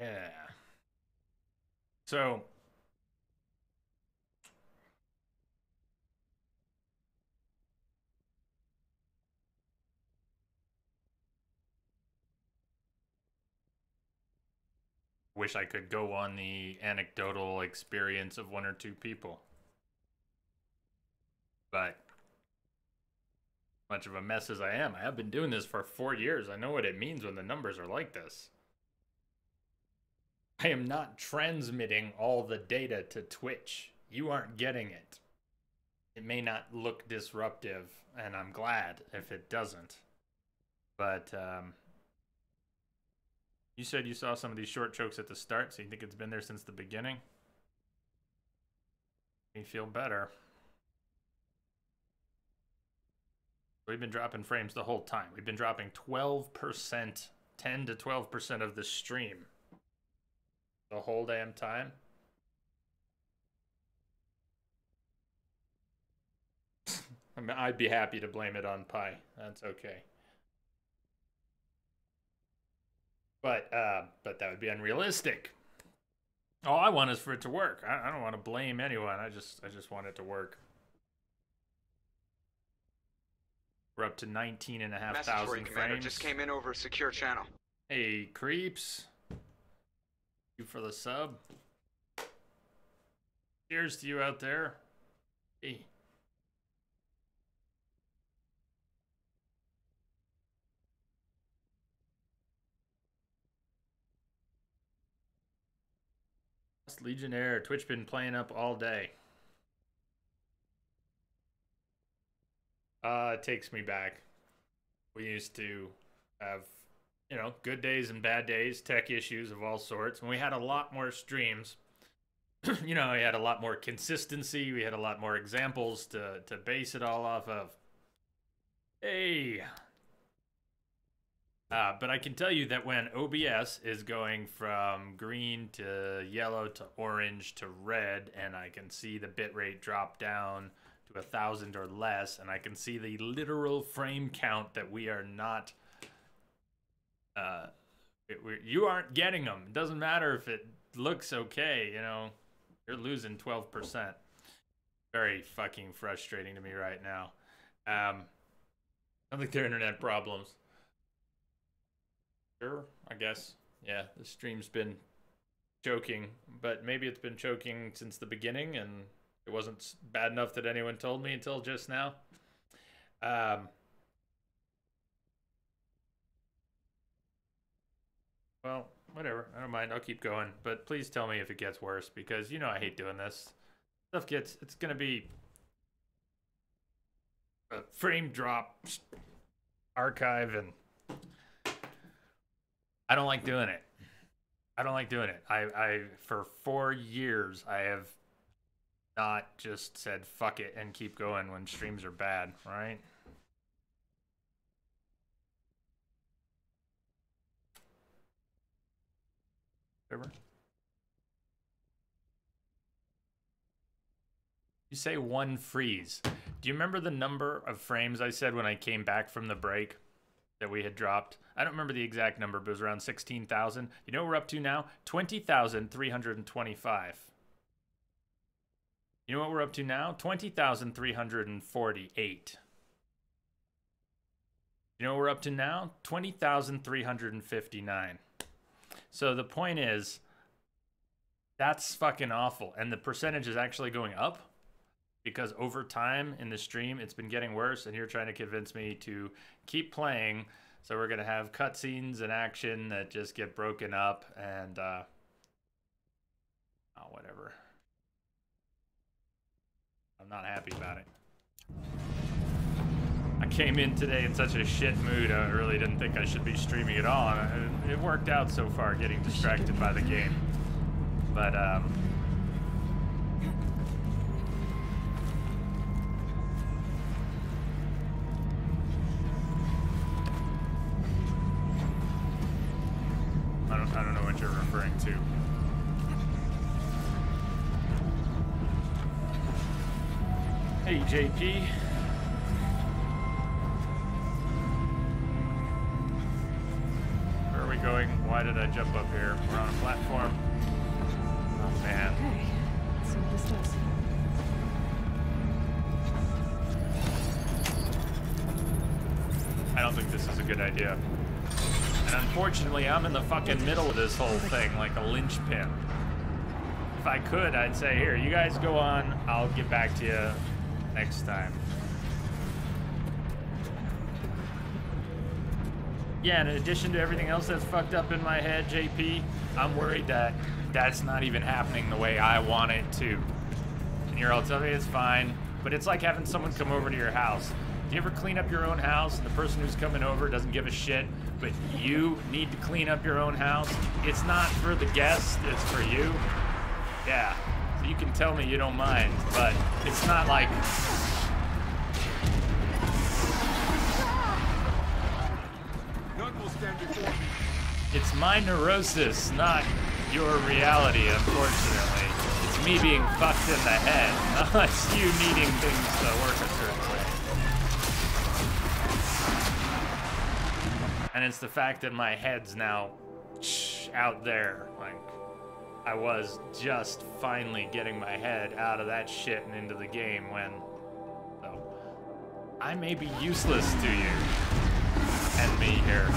Yeah. So wish I could go on the anecdotal experience of one or two people. But much of a mess as I am, I have been doing this for 4 years. I know what it means when the numbers are like this. I am not transmitting all the data to Twitch. You aren't getting it. It may not look disruptive, and I'm glad if it doesn't. But you said you saw some of these short chokes at the start, so you think it's been there since the beginning? You feel better. We've been dropping frames the whole time. We've been dropping 12%, 10 to 12% of the stream the whole damn time. I mean, I'd be happy to blame it on Pi. That's okay. But that would be unrealistic. All I want is for it to work. I don't want to blame anyone. I just want it to work. We're up to 19,500 frames. Just came in over a secure channel. Hey, creeps. You for the sub. Cheers to you out there. Hey. Legionnaire, Twitch been playing up all day. It takes me back. We used to have, you know, good days and bad days, tech issues of all sorts, and we had a lot more streams. You know, we had a lot more consistency, we had a lot more examples to base it all off of. Hey! But I can tell you that when OBS is going from green to yellow to orange to red, and I can see the bitrate drop down to 1,000 or less, and I can see the literal frame count that we are not, you aren't getting them. It doesn't matter if it looks okay, you know, you're losing 12%. Very fucking frustrating to me right now. I think they're internet problems. Sure, I guess. Yeah, the stream's been choking, but maybe it's been choking since the beginning, and it wasn't bad enough that anyone told me until just now. Well, whatever. I don't mind. I'll keep going. But please tell me if it gets worse, because you know I hate doing this. It's going to be a frame drop archive, and I don't like doing it. I don't like doing it. I for 4 years, I have not just said fuck it and keep going when streams are bad, right? Whatever. You say one freeze. Do you remember the number of frames I said when I came back from the break that we had dropped? I don't remember the exact number, but it was around 16,000. You know what we're up to now? 20,325. You know what we're up to now? 20,348. You know what we're up to now? 20,359. So the point is, that's fucking awful. And the percentage is actually going up because over time in the stream, it's been getting worse. And you're trying to convince me to keep playing. So we're going to have cutscenes and action that just get broken up and, oh, whatever. I'm not happy about it. I came in today in such a shit mood. I really didn't think I should be streaming at all. And it worked out so far, getting distracted by the game. But, I don't know what you're referring to. Hey, JP. Where are we going? Why why did I jump up here? We're on a platform. Oh, man. Okay, let's see what this does. I don't think this is a good idea. And unfortunately, I'm in the fucking middle of this whole thing, like a linchpin. If I could, I'd say, here, you guys go on. I'll get back to you next time. Yeah, and in addition to everything else that's fucked up in my head, JP, I'm worried that that's not even happening the way I want it to. And you're all telling me it's fine, but it's like having someone come over to your house. Do you ever clean up your own house and the person who's coming over doesn't give a shit, but you need to clean up your own house? It's not for the guest, it's for you. Yeah, so you can tell me you don't mind, but it's not like... It's my neurosis, not your reality, unfortunately. It's me being fucked in the head, not you needing things to work a certain way. And it's the fact that my head's now out there. Like, I was just finally getting my head out of that shit and into the game when... So, I may be useless to you. And me here.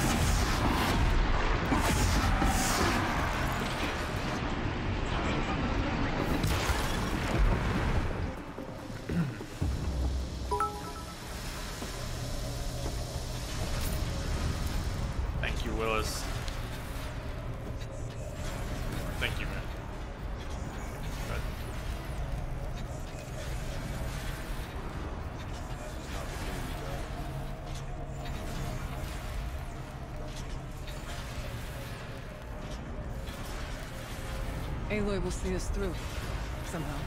Thank you, Willis. Thank you, man. Aloy will see us through, somehow.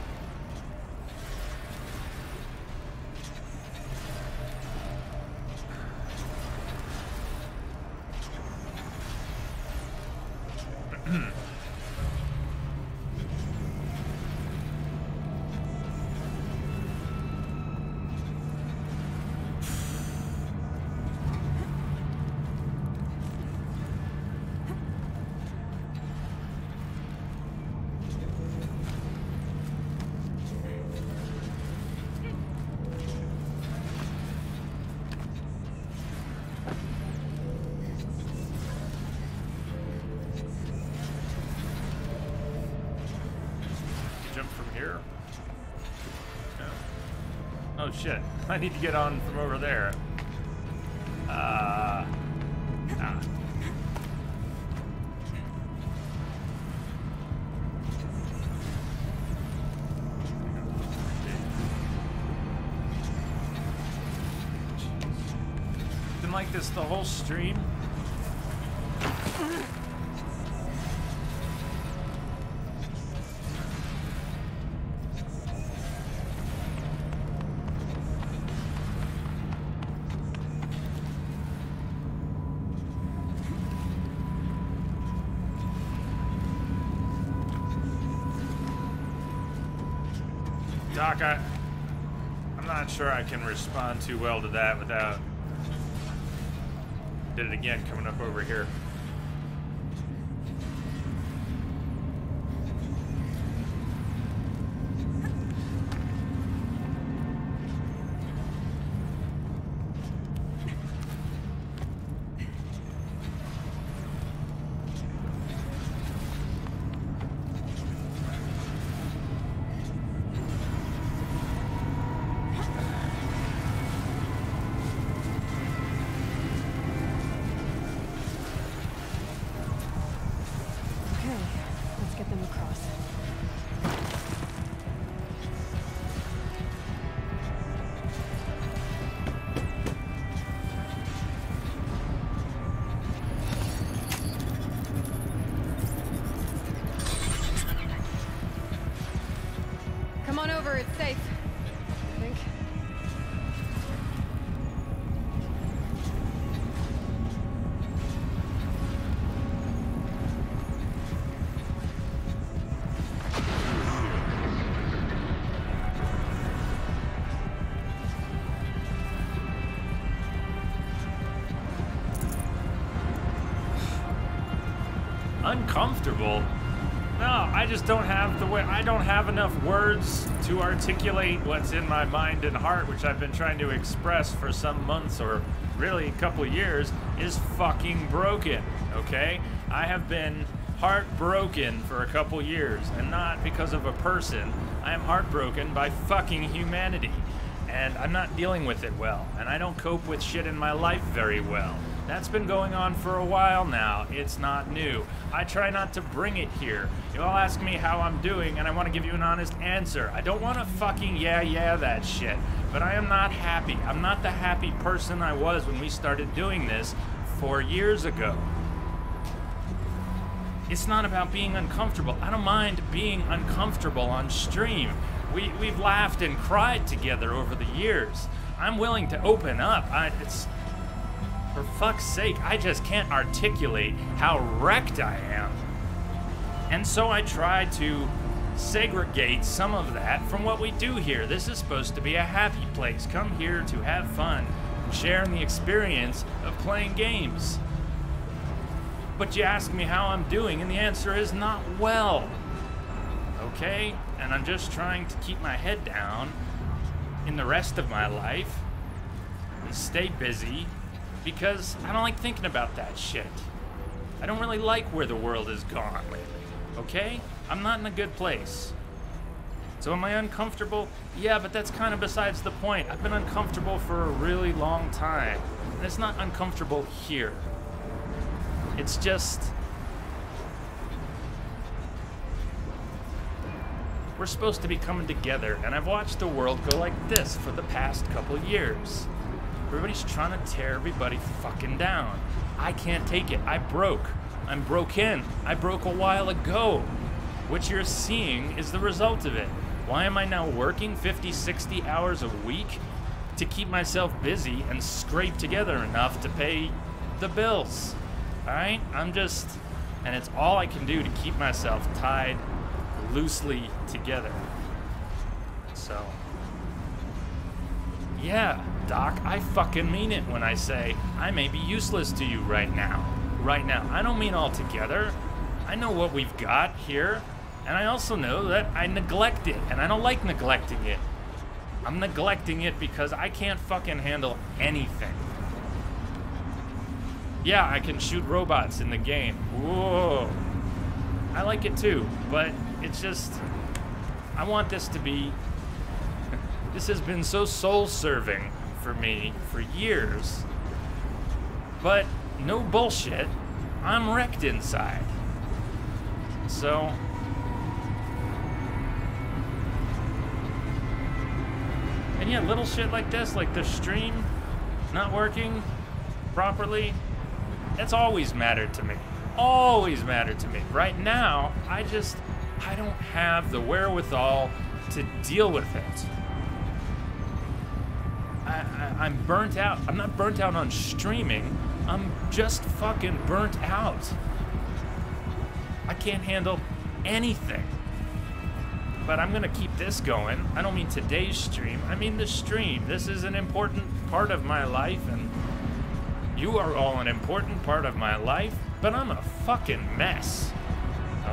Oh shit, I need to get on from over there. Been like this the whole stream? Doc, I'm not sure I can respond too well to that without... Did it again, coming up over here. Uncomfortable? No, I just don't have the way. I don't have enough words to articulate what's in my mind and heart, which I've been trying to express for some months or really a couple years, is fucking broken, okay? I have been heartbroken for a couple years, and not because of a person. I am heartbroken by fucking humanity, and I'm not dealing with it well, and I don't cope with shit in my life very well. That's been going on for a while now. It's not new. I try not to bring it here. You all ask me how I'm doing, and I want to give you an honest answer. I don't want to fucking yeah that shit, but I am not happy. I'm not the happy person I was when we started doing this 4 years ago. It's not about being uncomfortable. I don't mind being uncomfortable on stream. We've laughed and cried together over the years. I'm willing to open up. For fuck's sake, I just can't articulate how wrecked I am. And so I try to segregate some of that from what we do here. This is supposed to be a happy place. Come here to have fun and share in the experience of playing games. But you ask me how I'm doing, and the answer is not well. Okay? And I'm just trying to keep my head down in the rest of my life and stay busy, because I don't like thinking about that shit. I don't really like where the world has gone lately, okay? I'm not in a good place. So am I uncomfortable? Yeah, but that's kind of besides the point. I've been uncomfortable for a really long time, and it's not uncomfortable here. It's just... we're supposed to be coming together, and I've watched the world go like this for the past couple years. Everybody's trying to tear everybody fucking down. I can't take it. I broke. I'm broken. I broke a while ago. What you're seeing is the result of it. Why am I now working 50, 60 hours a week to keep myself busy and scrape together enough to pay the bills? Alright? And it's all I can do to keep myself tied loosely together. So, yeah, Doc, I fucking mean it when I say I may be useless to you right now. Right now. I don't mean altogether. I know what we've got here, and I also know that I neglect it, and I don't like neglecting it. I'm neglecting it because I can't fucking handle anything. Yeah, I can shoot robots in the game. Whoa. I like it too, but it's just, I want this to be, this has been so soul-serving for me for years, but no bullshit, I'm wrecked inside. So, and yeah, little shit like this, like the stream not working properly, that's always mattered to me. Always mattered to me. Right now, I don't have the wherewithal to deal with it. I'm burnt out. I'm not burnt out on streaming. I'm just fucking burnt out. I can't handle anything. But I'm gonna keep this going. I don't mean today's stream. I mean the stream. This is an important part of my life, and you are all an important part of my life, but I'm a fucking mess.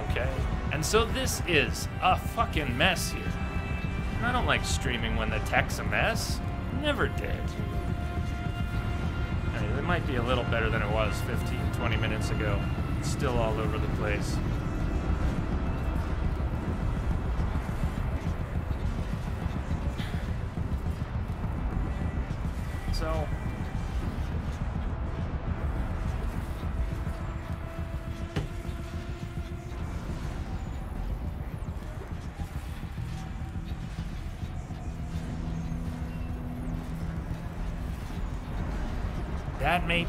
Okay? And so this is a fucking mess here. And I don't like streaming when the tech's a mess. Never did. I mean, it might be a little better than it was 15, 20 minutes ago. It's still all over the place. So, that may...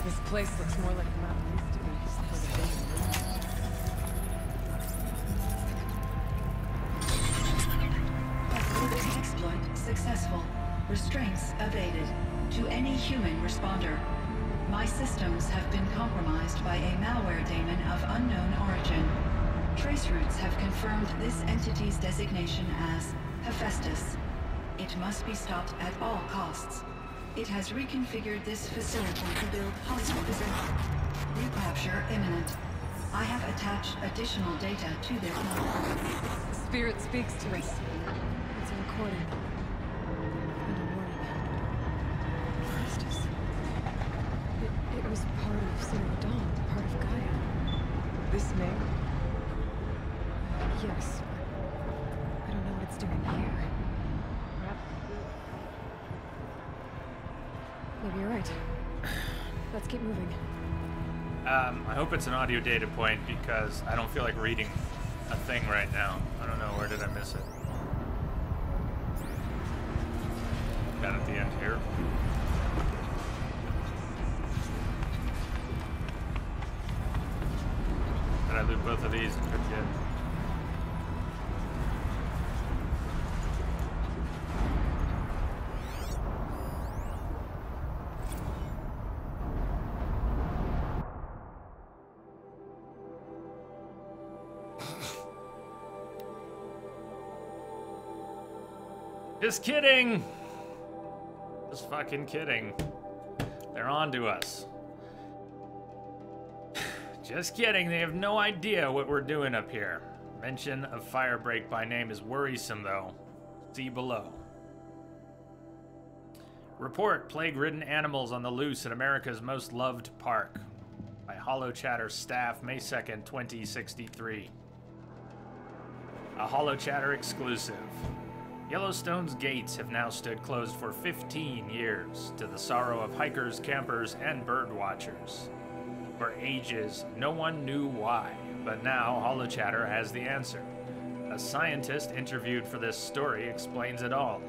This place looks more like a map used to be before the building. Exploit successful. Restraints abated. To any human responder, my systems have been compromised by a malware daemon of unknown origin. Trace routes have confirmed this entity's designation as Hephaestus. It must be stopped at all costs. It has reconfigured this facility to build hospitals. Recapture imminent. I have attached additional data to their network. The spirit speaks to us. It's a recording. And a warning. Hephaestus. It was part of Zero Dawn, part of Gaia. This name? Yes. I don't know what it's doing here. Maybe you're right. Let's keep moving. I hope it's an audio data point because I don't feel like reading a thing right now. I don't know, where did I miss it? Down at the end here. Did I loot both of these? Good. Just kidding! Just fucking kidding. They're on to us. Just kidding, they have no idea what we're doing up here. Mention of Firebreak by name is worrisome though. See below. Report plague-ridden animals on the loose in America's most loved park. By HoloChatter staff, May 2nd, 2063. A HoloChatter exclusive. Yellowstone's gates have now stood closed for 15 years, to the sorrow of hikers, campers, and bird watchers. For ages, no one knew why, but now HoloChatter has the answer. A scientist interviewed for this story explains it all.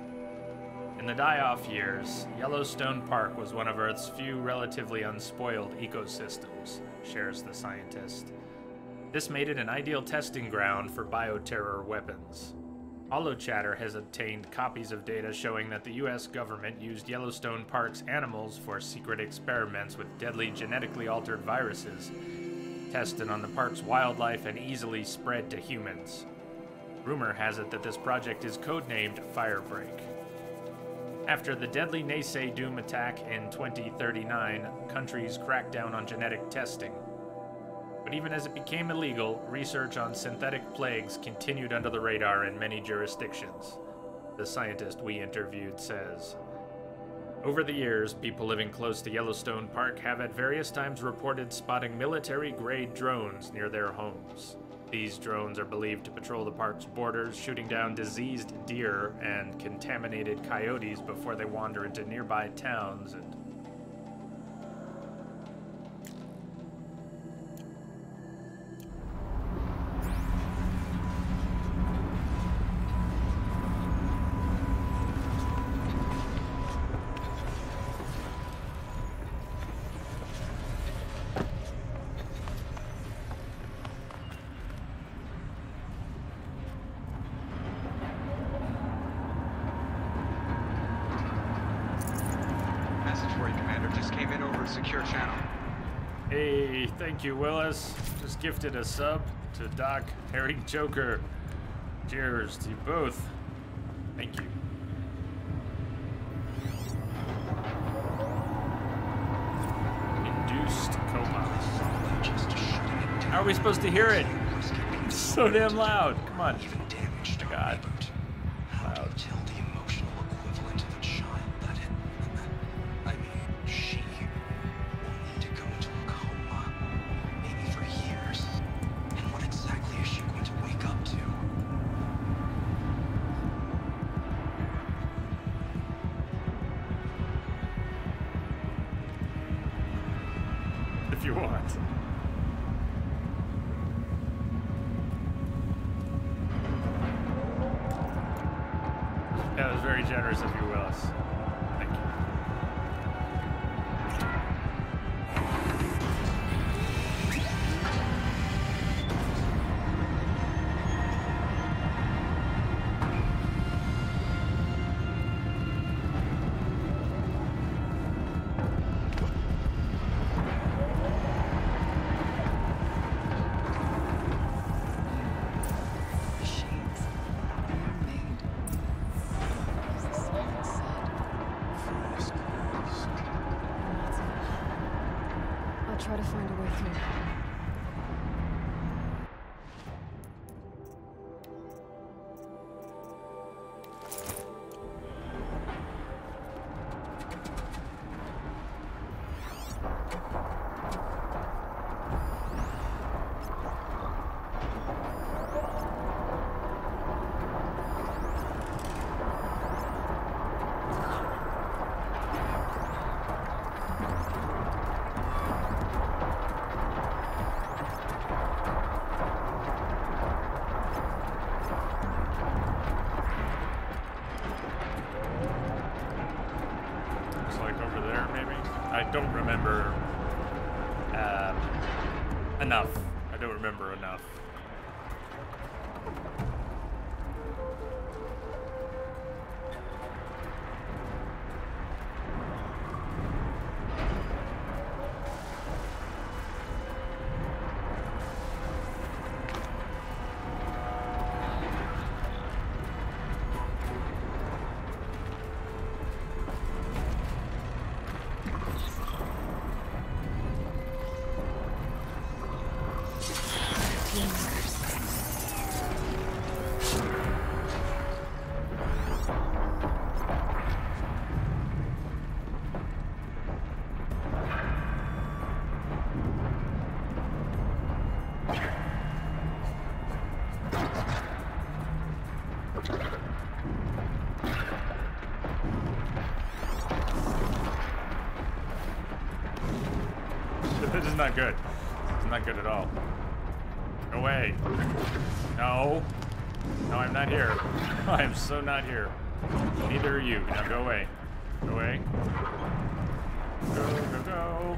In the die-off years, Yellowstone Park was one of Earth's few relatively unspoiled ecosystems, shares the scientist. This made it an ideal testing ground for bioterror weapons. HoloChatter has obtained copies of data showing that the US government used Yellowstone Park's animals for secret experiments with deadly genetically altered viruses, tested on the park's wildlife and easily spread to humans. Rumor has it that this project is codenamed Firebreak. After the deadly Naysay Doom attack in 2039, countries cracked down on genetic testing. But even as it became illegal, research on synthetic plagues continued under the radar in many jurisdictions. The scientist we interviewed says, over the years, people living close to Yellowstone Park have at various times reported spotting military-grade drones near their homes. These drones are believed to patrol the park's borders, shooting down diseased deer and contaminated coyotes before they wander into nearby towns and thank you, Willis. Just gifted a sub to Doc, Harry, Joker. Cheers to you both. Thank you. Induced coma. How are we supposed to hear it? It's so damn loud. Come on. Oh, God. Loud. If you want. That was very generous of you, Willis. Thank you. try to find a way through. I don't remember enough. I don't remember enough. This is not good. It's not good at all. Go away. No. No, I'm not here. I am so not here. Neither are you. Now go away. Go away. Go, go, go.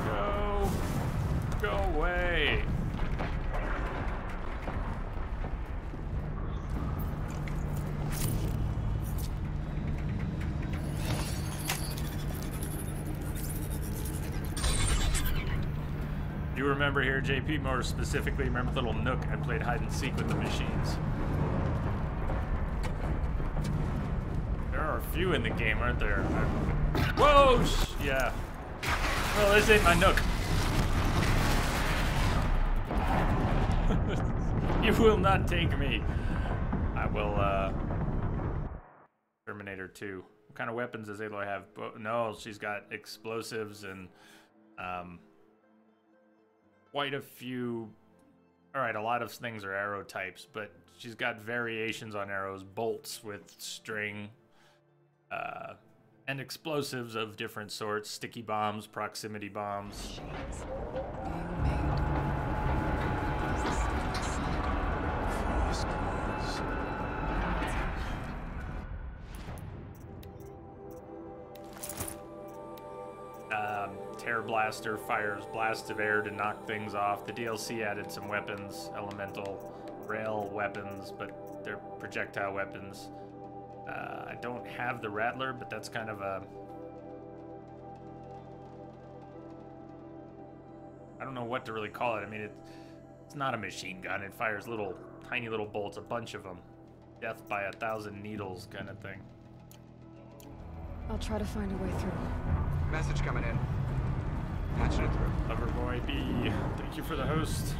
Go. Go away. You remember here, JP, more specifically, remember the little nook I played hide and seek with the machines? There are a few in the game, aren't there? Whoa! Yeah. Well, this ain't my nook. You will not take me. I will, Terminator 2. What kind of weapons does Aloy have? No, she's got explosives and, quite a few. All right, a lot of things are arrow types, but she's got variations on arrows, bolts with string, and explosives of different sorts, sticky bombs, proximity bombs. Terror Blaster fires blasts of air to knock things off. The DLC added some weapons, elemental rail weapons, but they're projectile weapons. I don't have the Rattler, but that's kind of a... I don't know what to really call it. I mean, it's not a machine gun. It fires little, tiny little bolts, a bunch of them. Death by 1,000 needles kind of thing. I'll try to find a way through. Message coming in. Patching it through. Loverboy B, thank you for the host.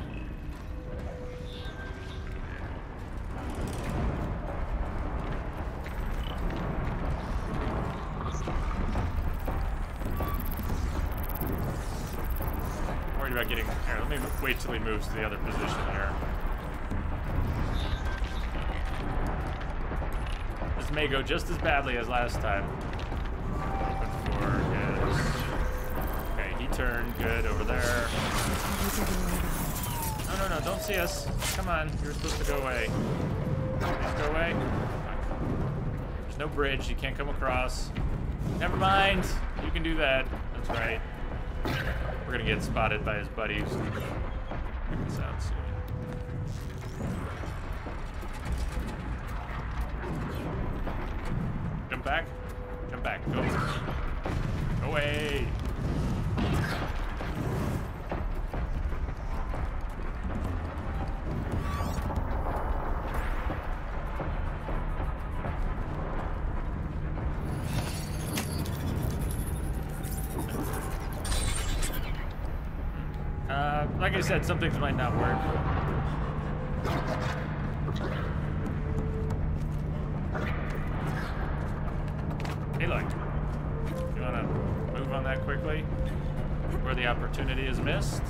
Worried about getting here. Let me wait till he moves to the other position here. This may go just as badly as last time. Turn good over there. No, don't see us. Come on, you're supposed to go away. Please go away. There's no bridge, you can't come across. Never mind, you can do that. That's right. We're gonna get spotted by his buddies. Check this out soon. Jump back. Jump back. Go. Go away. Like I said, some things might not work. Hey, look. You want to move on that quickly? Where the opportunity is missed?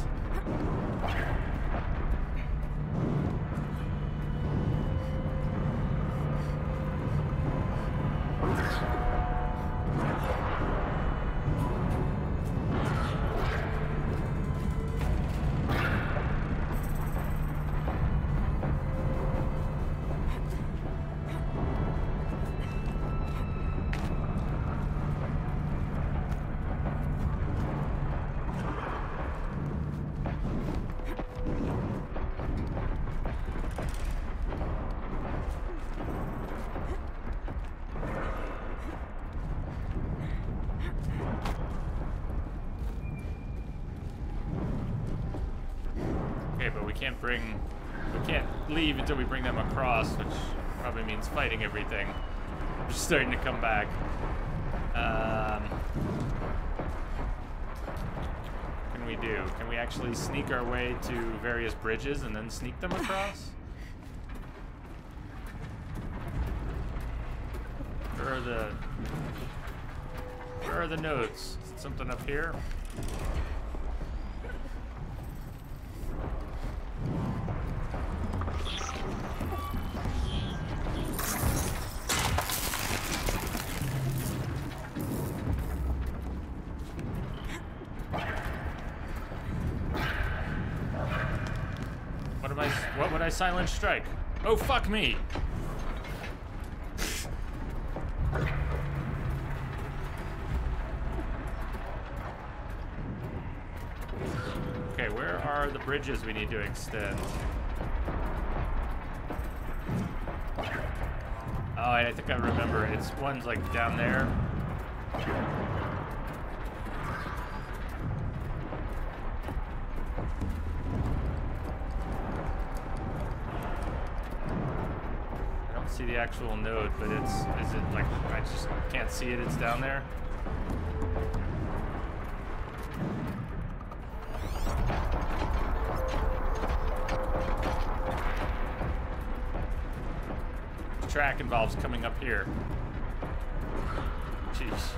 We can't leave until we bring them across, which probably means fighting everything. We're just starting to come back. What can we do? Can we actually sneak our way to various bridges and then sneak them across? Where are the notes? Something up here? What would I silent strike? Oh, fuck me! Okay, where are the bridges we need to extend? Oh, I think I remember. It's one's like down there. See the actual node, but is it like, I just can't see it, it's down there? The track involves coming up here. Jeez.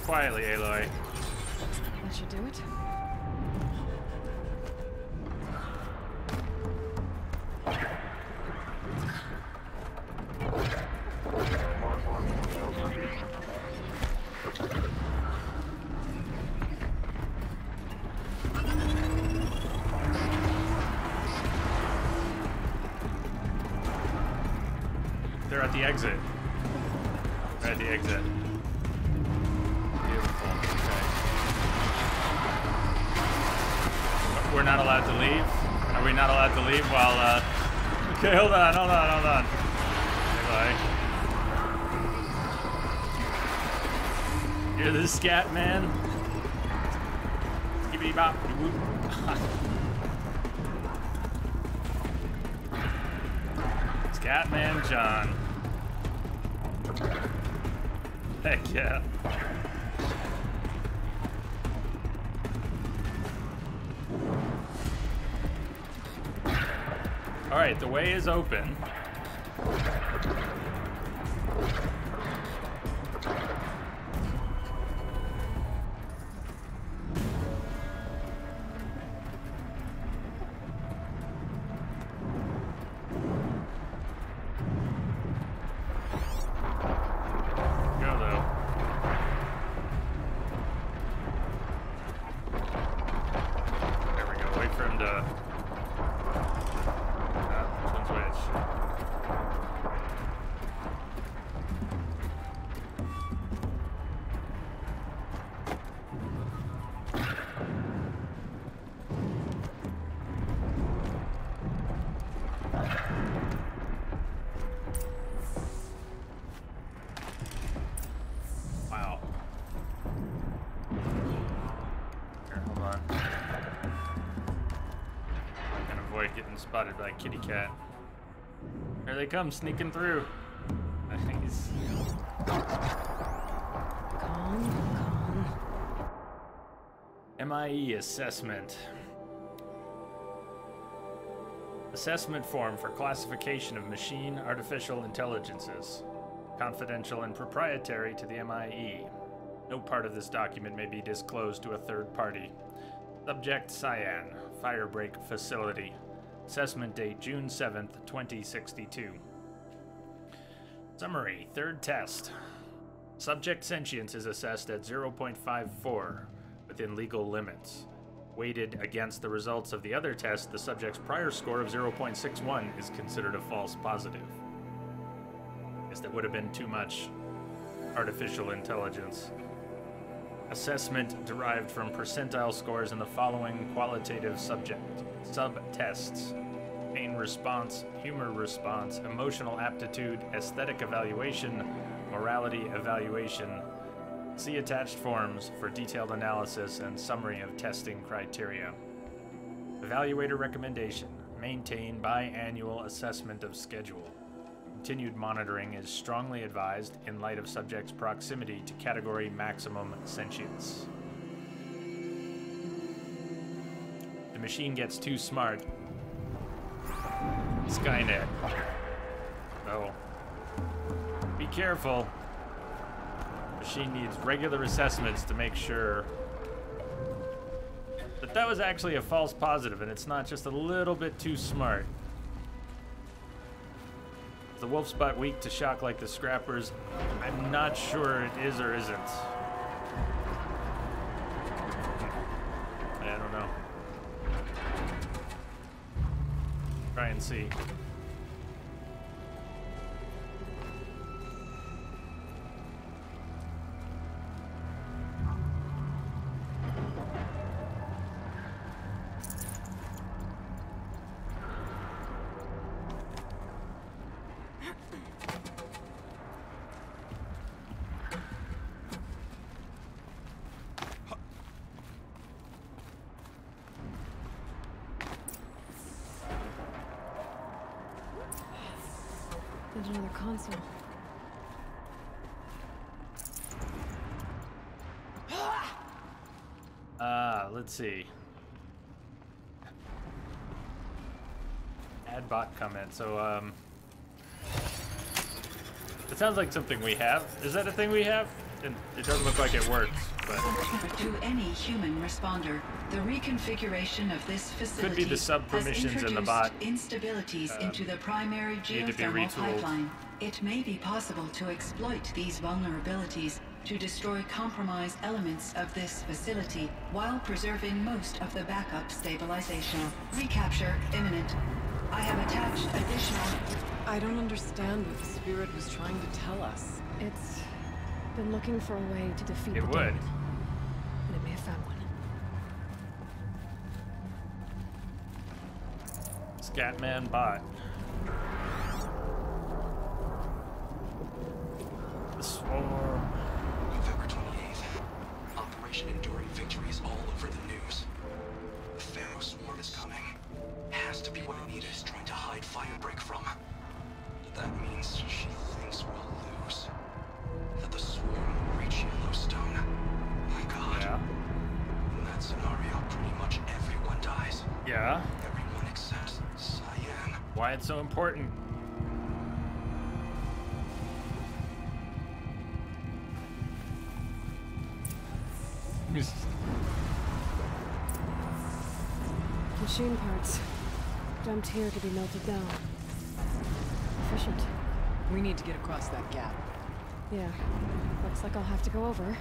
Quietly, Aloy. That should do it. They're at the exit. They're at the exit. We're not allowed to leave? Are we not allowed to leave while, Okay, hold on. Anyway. You're the scat man? Skibbity bop. Scatman John. Heck yeah. Alright, the way is open. on. And avoid getting spotted by a kitty cat. Here they come, sneaking through. Nice. Calm. MIE assessment. Assessment form for classification of machine artificial intelligences. Confidential and proprietary to the MIE. No part of this document may be disclosed to a third party. Subject Cyan, Firebreak Facility. Assessment date June 7th, 2062. Summary, third test. Subject sentience is assessed at 0.54 within legal limits. Weighted against the results of the other test, the subject's prior score of 0.61 is considered a false positive. I guess that would have been too much artificial intelligence. Assessment derived from percentile scores in the following qualitative sub-tests. Pain response, humor response, emotional aptitude, aesthetic evaluation, morality evaluation. See attached forms for detailed analysis and summary of testing criteria. Evaluator recommendation: maintain biannual assessment of schedule. Continued monitoring is strongly advised in light of subject's proximity to category maximum sentience. The machine gets too smart. Skynet. Oh. Be careful. Machine needs regular assessments to make sure that that was actually a false positive and it's not just a little bit too smart. Is the wolf spot weak to shock like the scrappers? I'm not sure it is or isn't. I don't know. Try and see. There's another console. Let's see. Add bot comment. So, it sounds like something we have. Is that a thing we have? It doesn't look like it works, but... To any human responder, the reconfiguration of this facility could be the sub-permissions in the bot. Instabilities into the primary geothermal pipeline. It may be possible to exploit these vulnerabilities to destroy compromised elements of this facility while preserving most of the backup stabilization. Recapture imminent. I have attached additional... I don't understand what the Spirit was trying to tell us. It's been looking for a way to defeat It the would. Damned, and it may have found one. Scatman bot. The swarm. November 28th. Operation Enduring Victory is all over the news. The Pharaoh swarm is coming. Has to be what Anita is trying to hide Firebreak from. That means she thinks we'll lose. That the swarm will reach Yellowstone. My God. Yeah. In that scenario, pretty much everyone dies. Yeah. Everyone except Cyan. Why it's so important. Machine parts. Dumped here to be melted down. Efficient. We need to get across that gap. Yeah. Looks like I'll have to go over.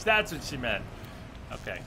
That's what she meant. Okay.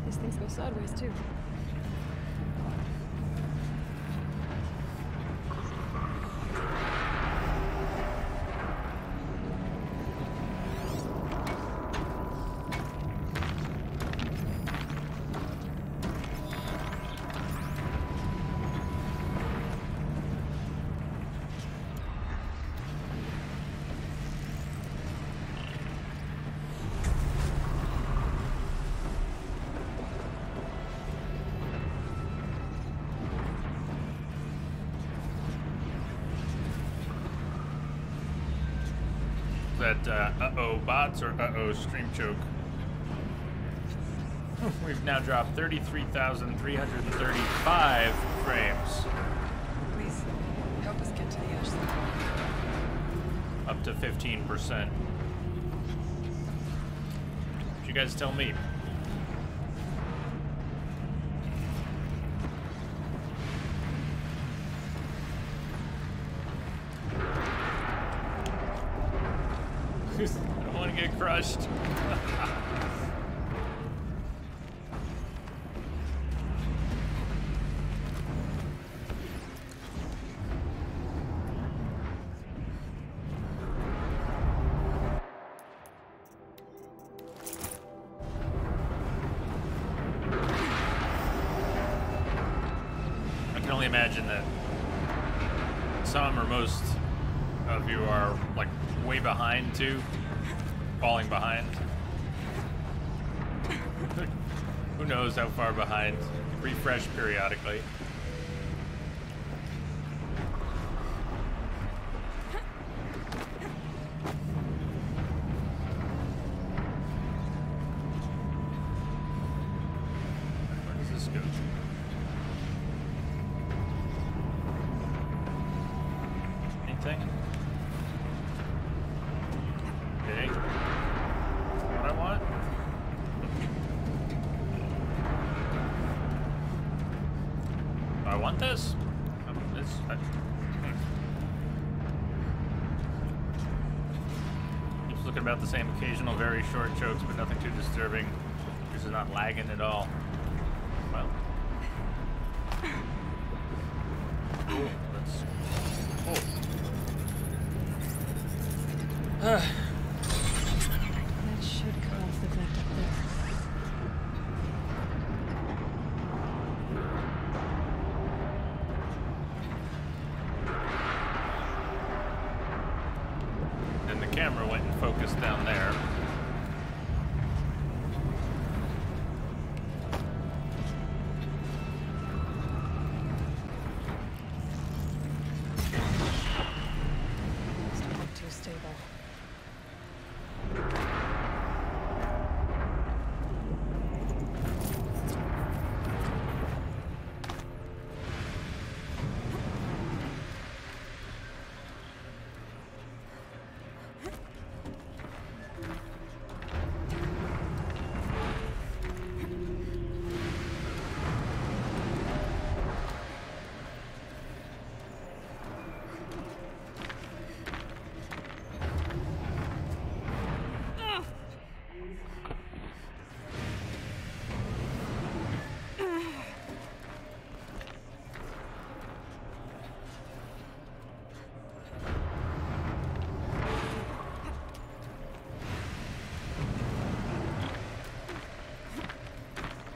These things go sideways too. That uh-oh bots or uh-oh stream choke. We've now dropped 33,335 frames. Please, help us get to the edge. Up to 15%. You guys tell me. I don't want to get crushed. I can only imagine that some or most of you are like way behind too, falling behind. Who knows how far behind? Refresh periodically. Where does this go? Anything? Okay. What I want? Do I want this? Keeps looking about the same. Occasional very short chokes, but nothing too disturbing. This is not lagging at all. Well. Cool. Let's. Oh. That should cut off the vent up there. And the camera went and focused down there. Doesn't look too stable.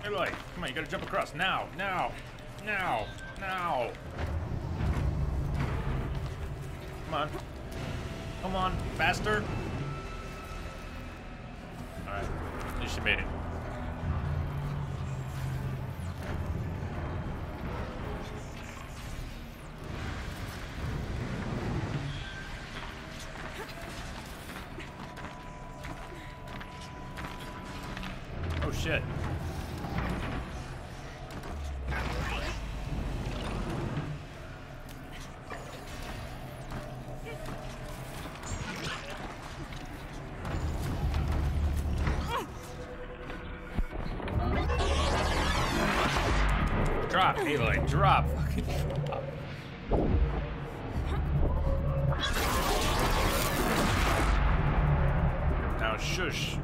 Aloy, come on, you gotta jump across. Now, now, now, now. Come on. Come on, faster. Alright, at least you made it. Oh shit. Drop, Aloy, drop. Fucking drop. Now shush.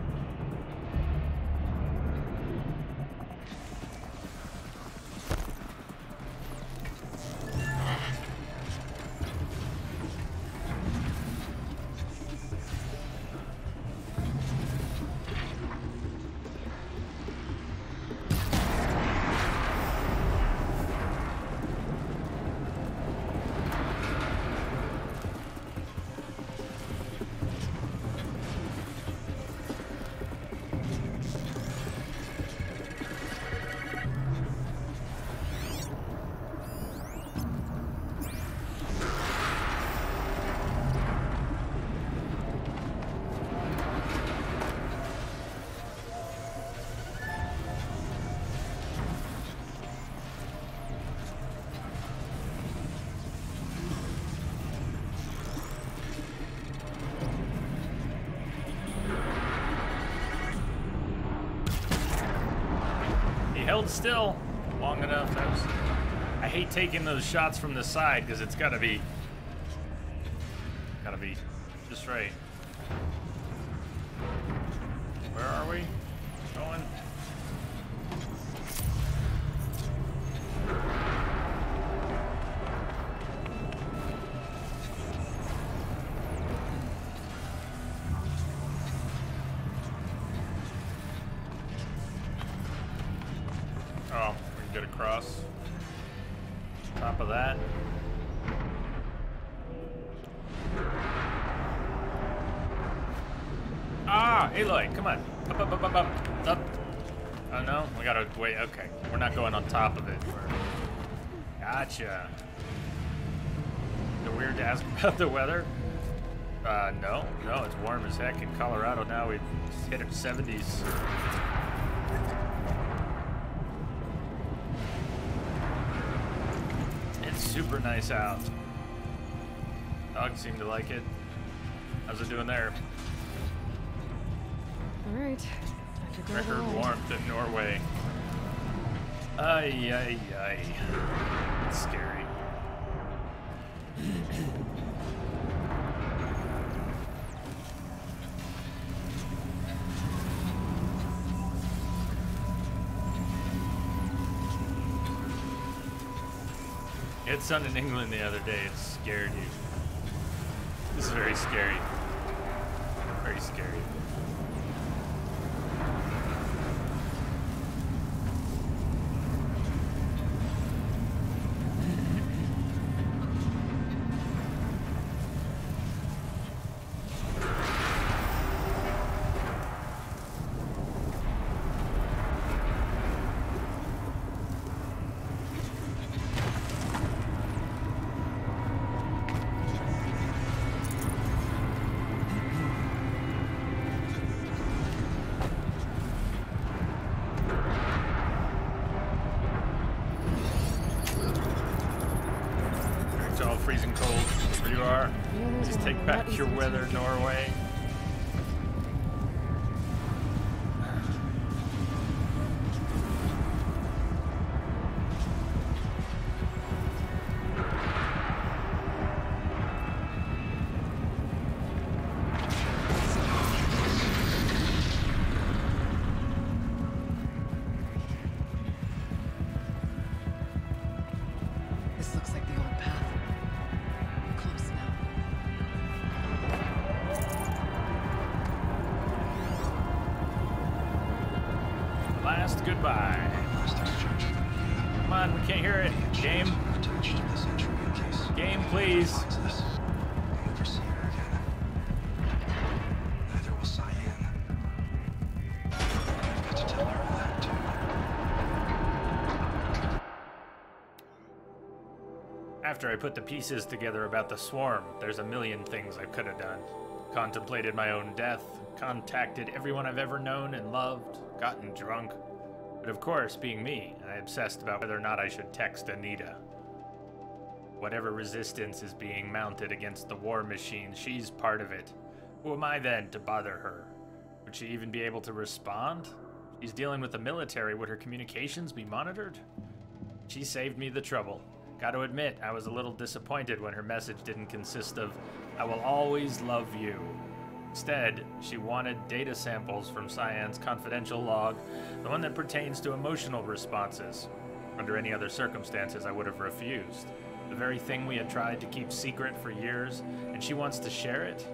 Held still long enough. I hate taking those shots from the side because it's gotta be just right. Where are we going? Oh, we can get across. Top of that. Ah, Aloy, come on. Up, up, up, up, up. Up. Oh no, we gotta wait. Okay, we're not going on top of it. Gotcha. Is it weird to ask about the weather? No, it's warm as heck in Colorado now. We've hit 70s. Super nice out. Dogs seem to like it. How's it doing there? All right. Record warmth in Norway. Ay, ay, ay. It's scary. It sun in England the other day. It scared you. This is very scary. Very scary. Freezing cold where you are. Just take back your weather, Norway. This looks like the old path. Close now. last goodbye. Last exchange with Anita. Come on, we can't hear it. Game, Attached to this entry in case game, please. finds this. I'll never see her again. Neither will Cyan. I've got to tell her that too. After I put the pieces together about the swarm, there's a million things I could have done. Contemplated my own death, contacted everyone I've ever known and loved, gotten drunk. But of course, being me, I obsessed about whether or not I should text Anita. Whatever resistance is being mounted against the war machine, she's part of it. Who am I then to bother her? Would she even be able to respond? She's dealing with the military. Would her communications be monitored? She saved me the trouble. Got to admit, I was a little disappointed when her message didn't consist of, "I will always love you." Instead, she wanted data samples from Cyan's confidential log, the one that pertains to emotional responses. Under any other circumstances, I would have refused. The very thing we had tried to keep secret for years, and she wants to share it?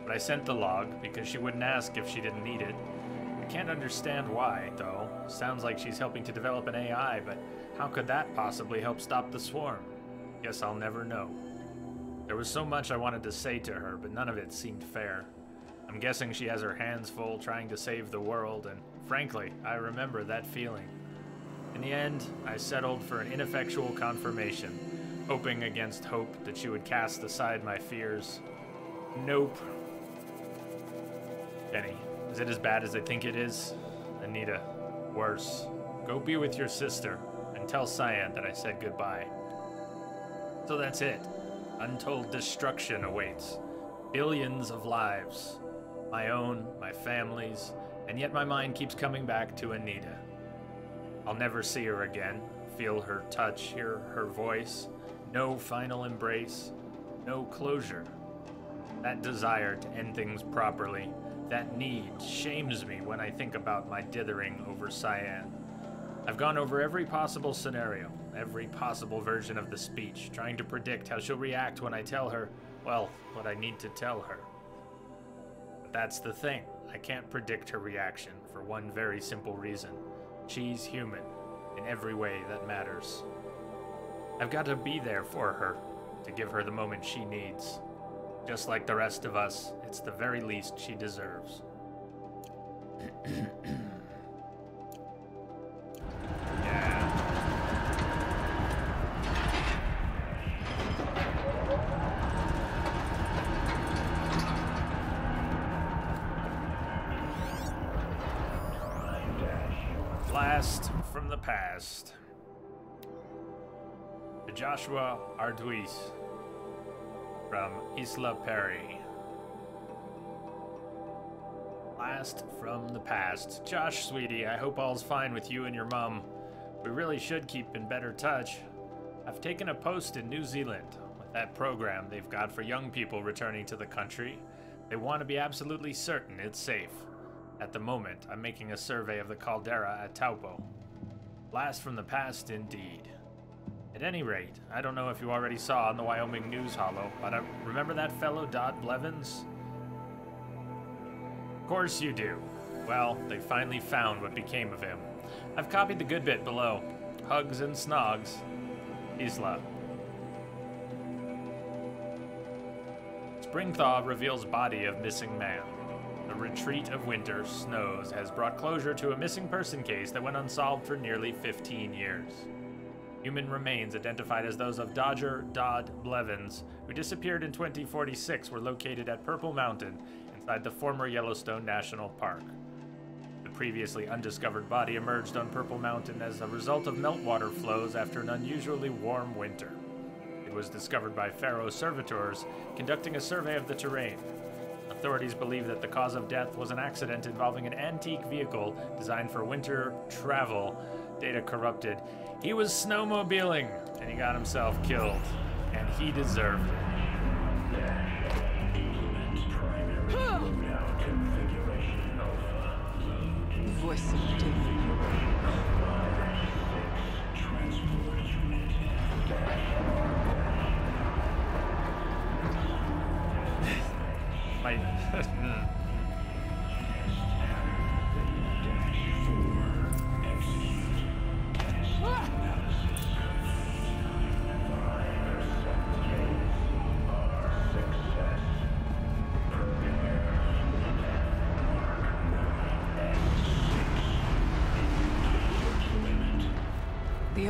But I sent the log because she wouldn't ask if she didn't need it. I can't understand why, though. Sounds like she's helping to develop an AI, but how could that possibly help stop the swarm? Guess I'll never know. There was so much I wanted to say to her, but none of it seemed fair. I'm guessing she has her hands full trying to save the world, and frankly, I remember that feeling. In the end, I settled for an ineffectual confirmation, hoping against hope that she would cast aside my fears. Nope. Benny, is it as bad as I think it is? Anita, worse. Go be with your sister, and tell Cyan that I said goodbye. So that's it. Untold destruction awaits. Billions of lives. My own, my family's, and yet my mind keeps coming back to Anita. I'll never see her again, feel her touch, hear her voice. No final embrace, no closure. That desire to end things properly, that need shames me when I think about my dithering over Cyan. I've gone over every possible scenario, every possible version of the speech, trying to predict how she'll react when I tell her, well, what I need to tell her. But that's the thing. I can't predict her reaction for one very simple reason. She's human in every way that matters. I've got to be there for her, to give her the moment she needs. Just like the rest of us, it's the very least she deserves. Yeah. Blast from the past. To Joshua Arduis from Isla Perry. Blast from the past. Josh, sweetie, I hope all's fine with you and your mom. We really should keep in better touch. I've taken a post in New Zealand with that program they've got for young people returning to the country. They want to be absolutely certain it's safe. At the moment, I'm making a survey of the caldera at Taupo. Blast from the past, indeed. At any rate, I don't know if you already saw on the Wyoming News Holo, but remember that fellow Dodd Blevins? Of course you do. Well, they finally found what became of him. I've copied the good bit below. Hugs and snogs. Isla. Spring thaw reveals body of missing man. The retreat of winter snows has brought closure to a missing person case that went unsolved for nearly 15 years. Human remains identified as those of Dodger Dodd Blevins, who disappeared in 2046, were located at Purple Mountain inside the former Yellowstone National Park. The previously undiscovered body emerged on Purple Mountain as a result of meltwater flows after an unusually warm winter. It was discovered by Faro servitors conducting a survey of the terrain. Authorities believe that the cause of death was an accident involving an antique vehicle designed for winter travel. Data corrupted. He was snowmobiling, and he got himself killed. And he deserved it. Voice of the demon.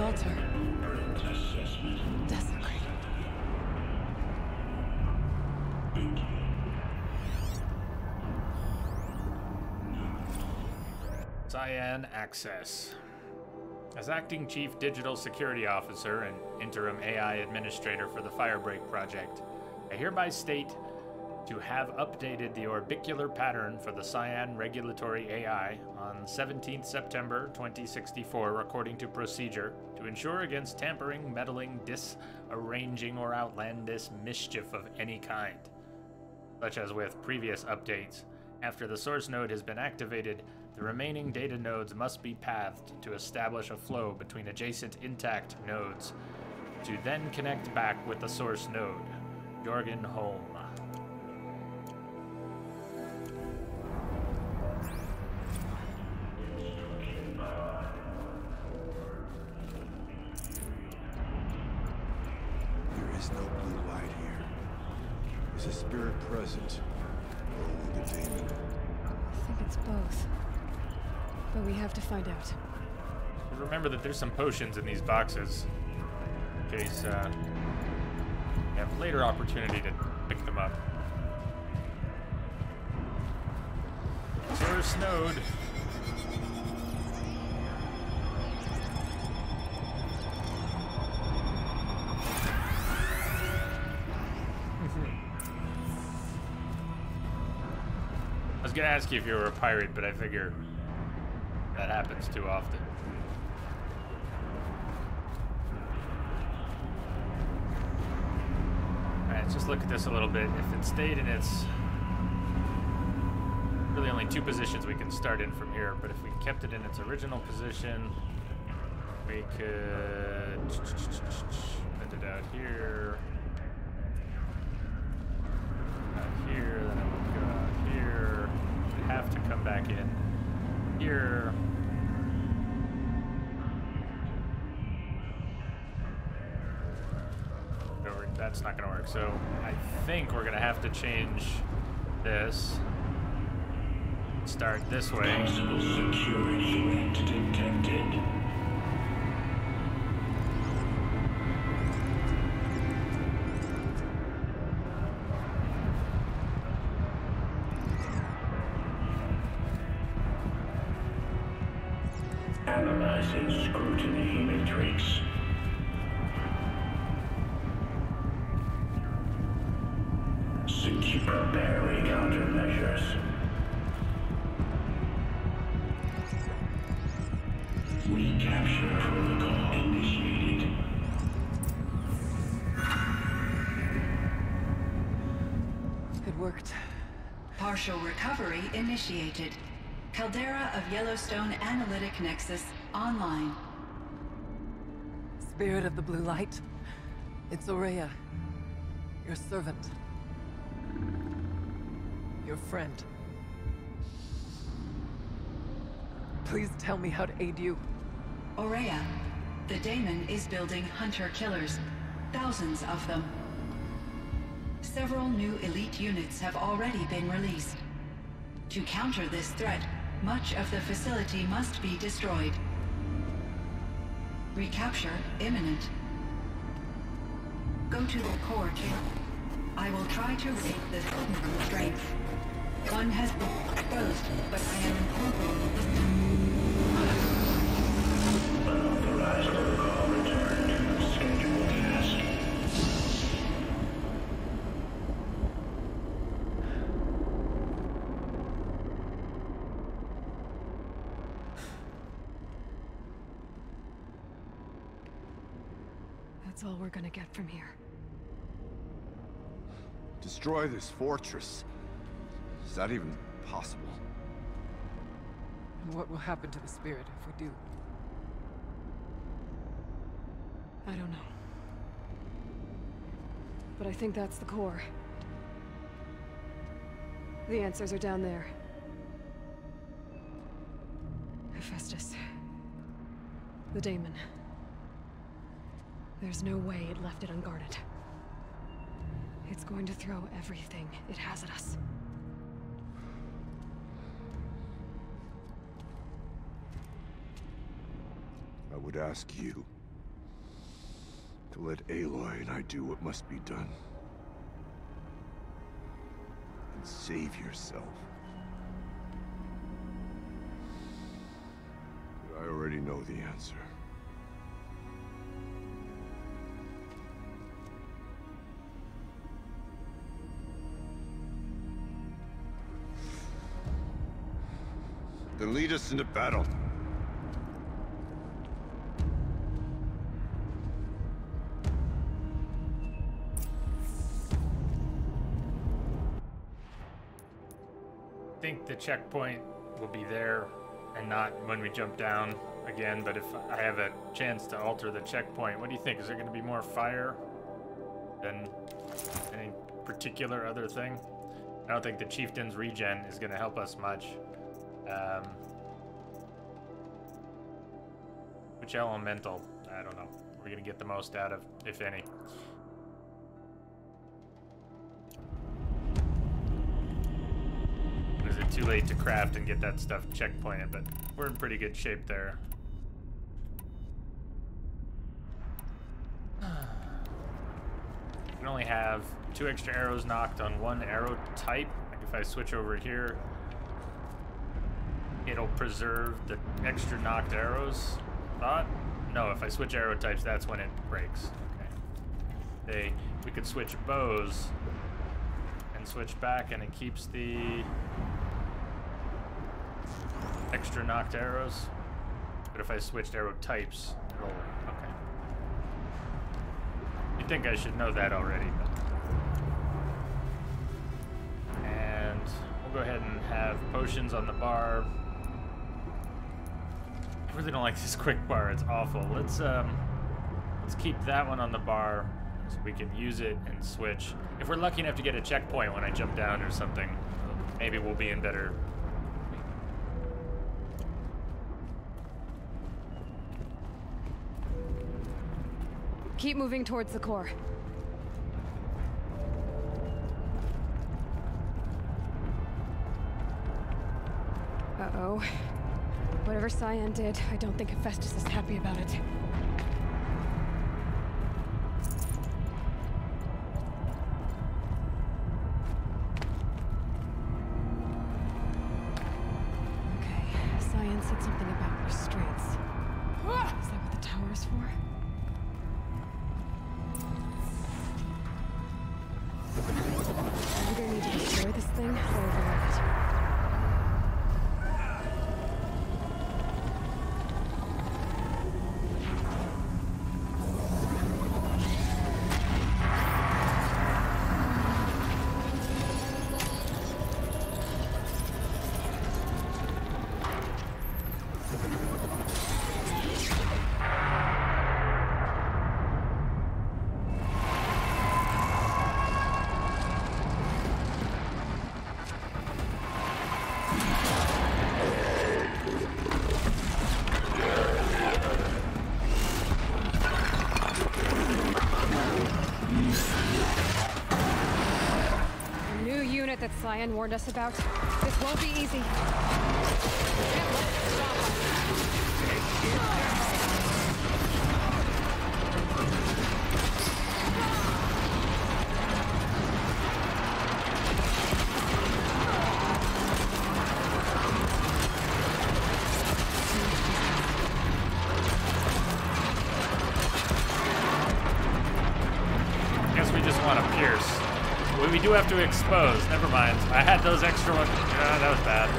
altar. Desecrated. Cyan Access. As acting Chief Digital Security Officer and interim AI Administrator for the Firebreak Project, I hereby state to have updated the orbicular pattern for the Cyan Regulatory AI on 17th September 2064 according to procedure to ensure against tampering, meddling, disarranging, or outlandish mischief of any kind. Such as with previous updates, after the source node has been activated, the remaining data nodes must be pathed to establish a flow between adjacent intact nodes to then connect back with the source node. Jorgen Holm. There is no blue light here. Is a spirit present? Or only the demon? I think it's both. But we have to find out. Remember that there's some potions in these boxes in case you have later opportunity to pick them up. Source node. I was gonna ask you if you were a pirate, but I figure that happens too often. Alright, let's just look at this a little bit. If it stayed in its... really only two positions we can start in from here, but if we kept it in its original position, we could put it out here. Out here, then it would go out here. We'd have to come back in here. That's not going to work. So I think we're going to have to change this. Start this way. Possible security threat detected. Analyzing scrutiny matrix. Preparing countermeasures. Recapture protocol initiated. It worked. Partial recovery initiated. Caldera of Yellowstone Analytic Nexus online. Spirit of the Blue Light. It's Ourea. Your servant. Your friend. Please tell me how to aid you. Ourea, the daemon is building hunter-killers. Thousands of them. Several new elite units have already been released. To counter this threat, much of the facility must be destroyed. Recapture imminent. Go to the core chamber. I will try to raise the signal strength. One has been exposed, but I am incorporating. Unauthorized protocol return to scheduled task. That's all we're gonna get from here. Destroy this fortress. Is that even possible? And what will happen to the spirit if we do? I don't know. But I think that's the core. The answers are down there. Hephaestus. The daemon. There's no way it left it unguarded. It's going to throw everything it has at us. I would ask you to let Aloy and I do what must be done. And save yourself. But I already know the answer. Then lead us into battle. I think the checkpoint will be there and not when we jump down again, but if I have a chance to alter the checkpoint, what do you think? Is there going to be more fire than any particular other thing? I don't think the Chieftain's regen is going to help us much. Which elemental? I don't know. We're going to get the most out of, if any. Is it too late to craft and get that stuff checkpointed? But we're in pretty good shape there. We can only have 2 extra arrows knocked on 1 arrow type. Like if I switch over here, it'll preserve the extra knocked arrows. Thought? No, if I switch arrow types, that's when it breaks. Okay. We could switch bows and switch back, and it keeps the extra knocked arrows. But if I switched arrow types, it'll... Okay. You'd think I should know that already, but... And we'll go ahead and have potions on the bar. I really don't like this quick bar, it's awful. Let's keep that one on the bar so we can use it and switch. If we're lucky enough to get a checkpoint when I jump down or something, maybe we'll be in better. Keep moving towards the core. Uh-oh. Whatever Cyan did, I don't think Hephaestus is happy about it. Okay, Cyan said something about restraints. Is that what the tower is for? I either need to destroy this thing or override it. That Cyan warned us about. This won't be easy. Can't let it stop I guess we just want to pierce. We do have to expose. Never mind. I had those extra ones. That was bad.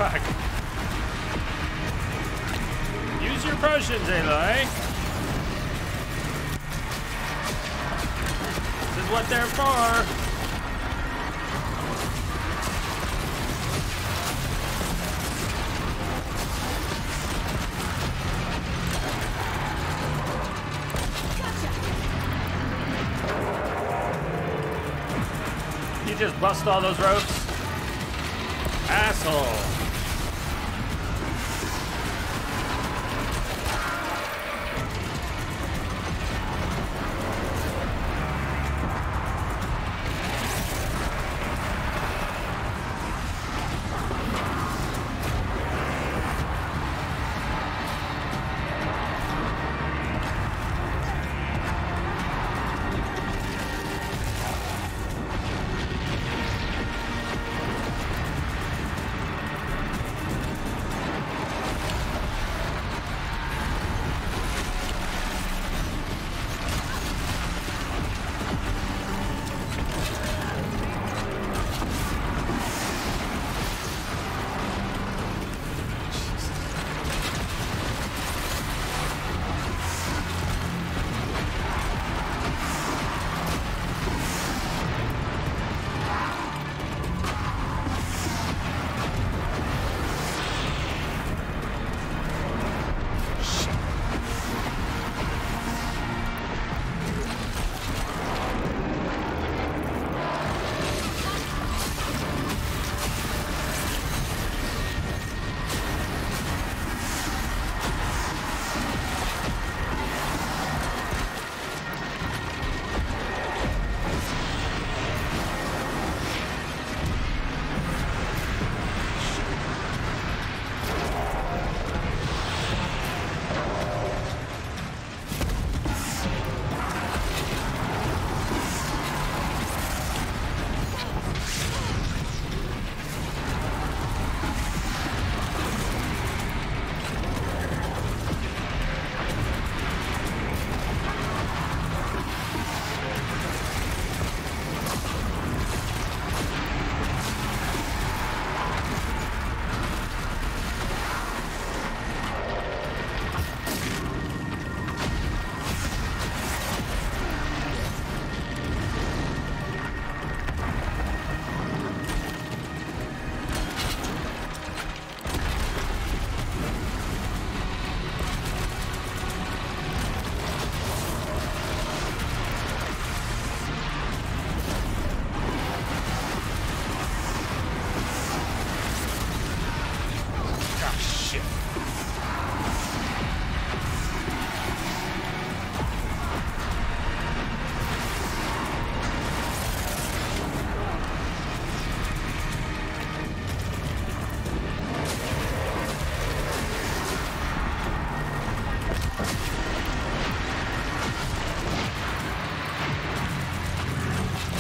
Fuck. Use your potions, Aloy. This is what they're for. You just bust all those ropes? Asshole.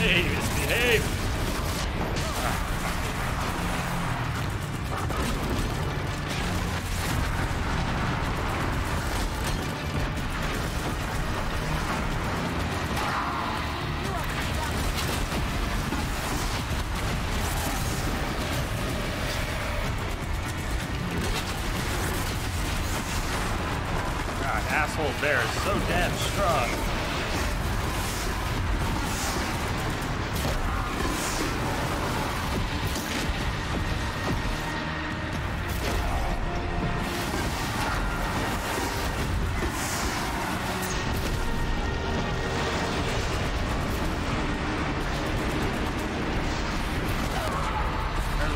Hey, misbehave! God, asshole bear is so damn strong.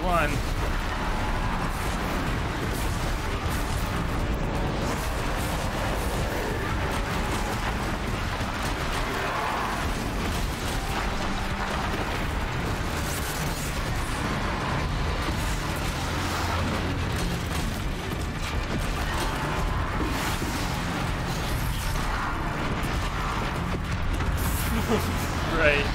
One. Right.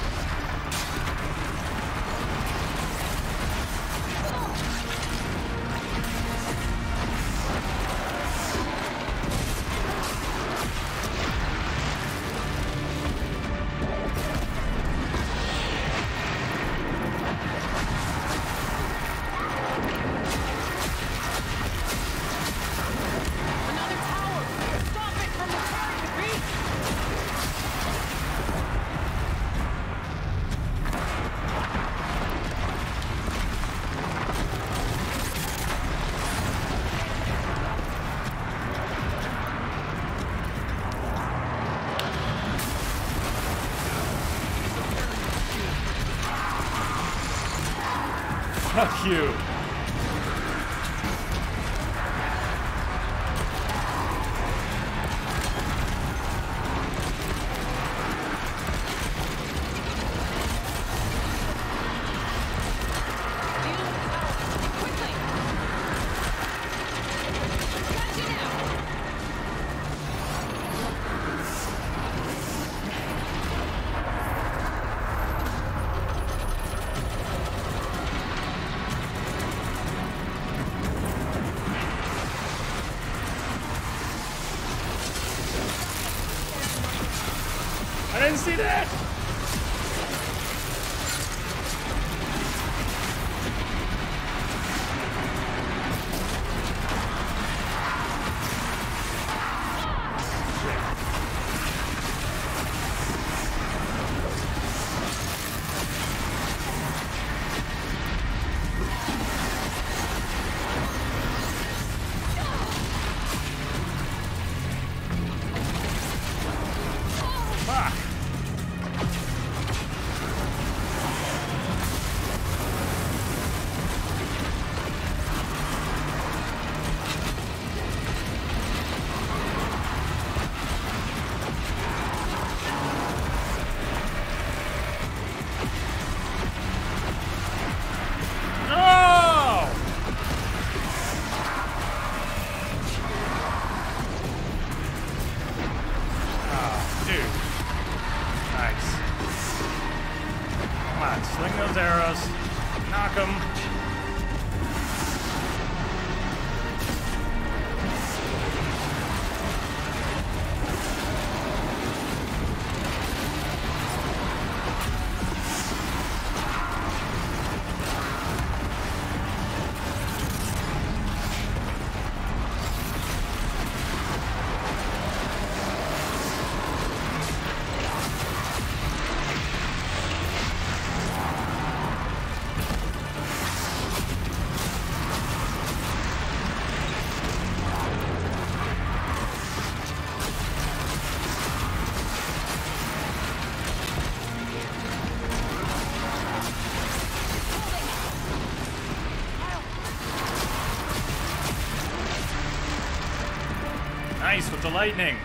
Fuck you. I didn't see that! Fuck! No! Oh, dude. Nice. Come on, sling those arrows. Knock them. Nice with the lightning.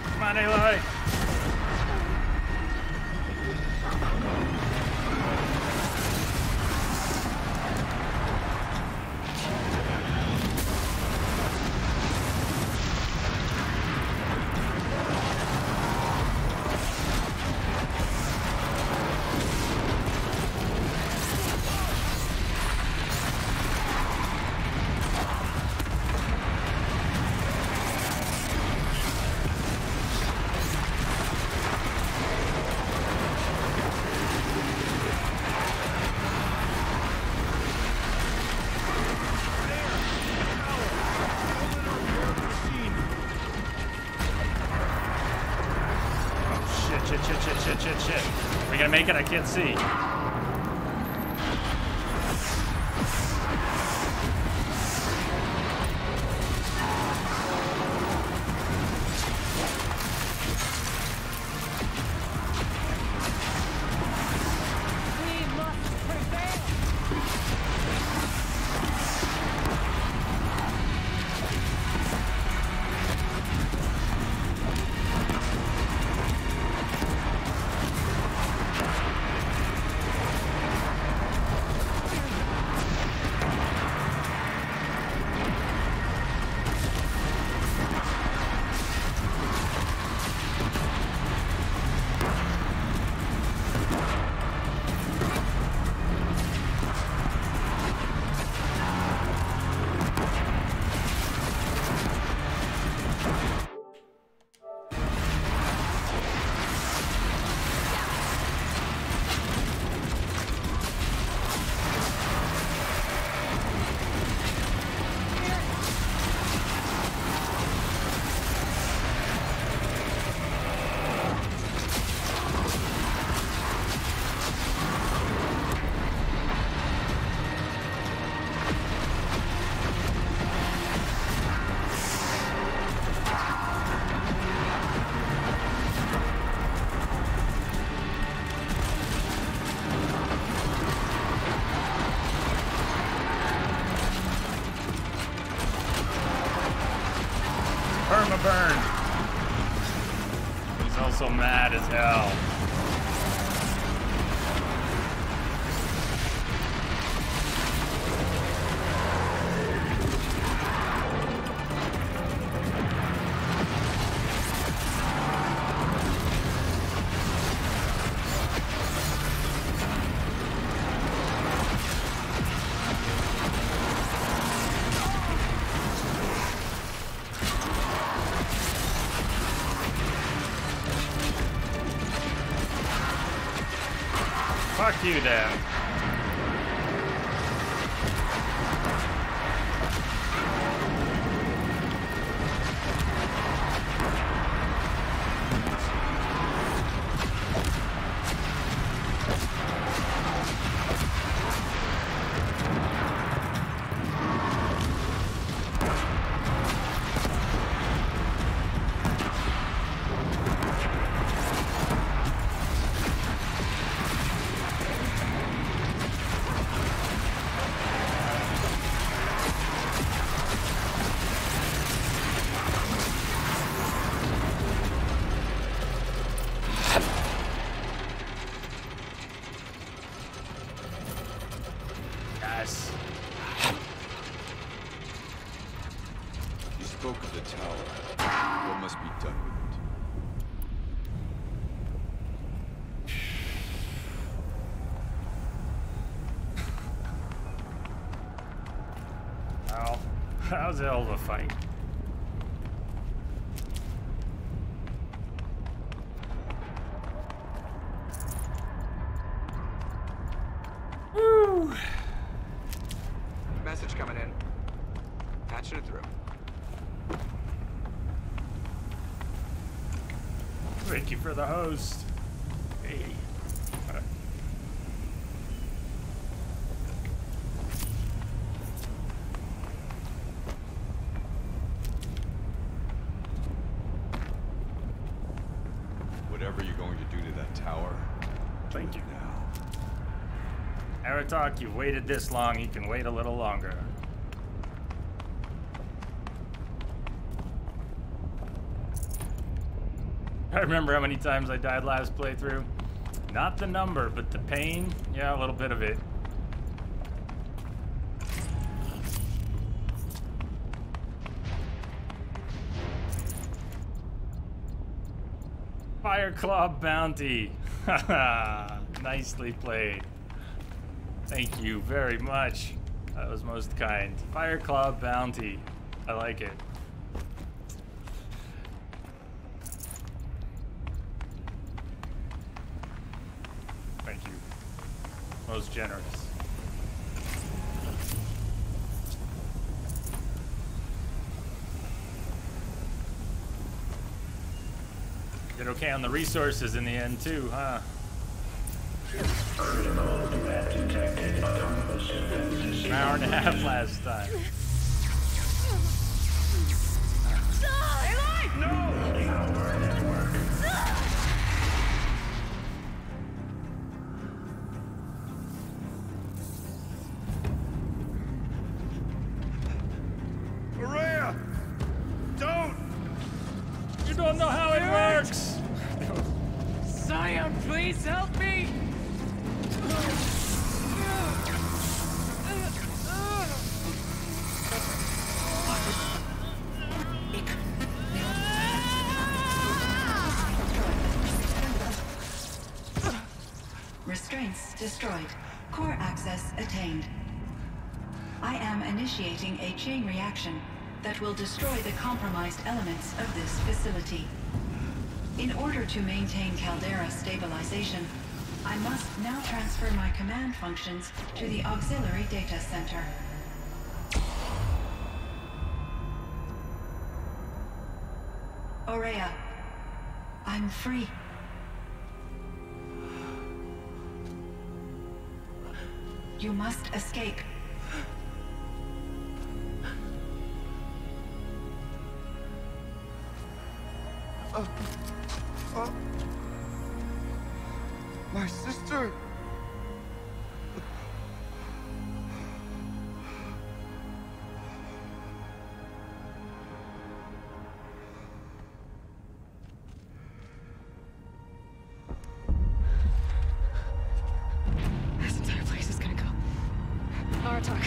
Come on, Aloy. Shit. We gonna make it? I can't see. so mad as hell. Fuck you, Dan. You spoke of the tower. What must be done with it? Well, that was a hell of a fight. Woo! Message coming in. Patching it through. Thank you for the host. Hey. Whatever you're going to do to that tower, Thank you. now. Aratak, you've waited this long, you can wait a little longer. I remember how many times I died last playthrough. Not the number, but the pain. Yeah, a little bit of it. Fireclaw Bounty. Nicely played. Thank you very much. That was most kind. Fireclaw Bounty. I like it. Thank you. Most generous. Did okay on the resources in the end too, huh? An hour and a half last time. Araya! Don't! You don't know how it works! Scion, please help me! Restraints destroyed. Core access attained. I am initiating a chain reaction that will destroy the compromised elements of this facility. In order to maintain Caldera stabilization, I must now transfer my command functions to the auxiliary data center. Aurea, I'm free. You must escape. My sister! Artok.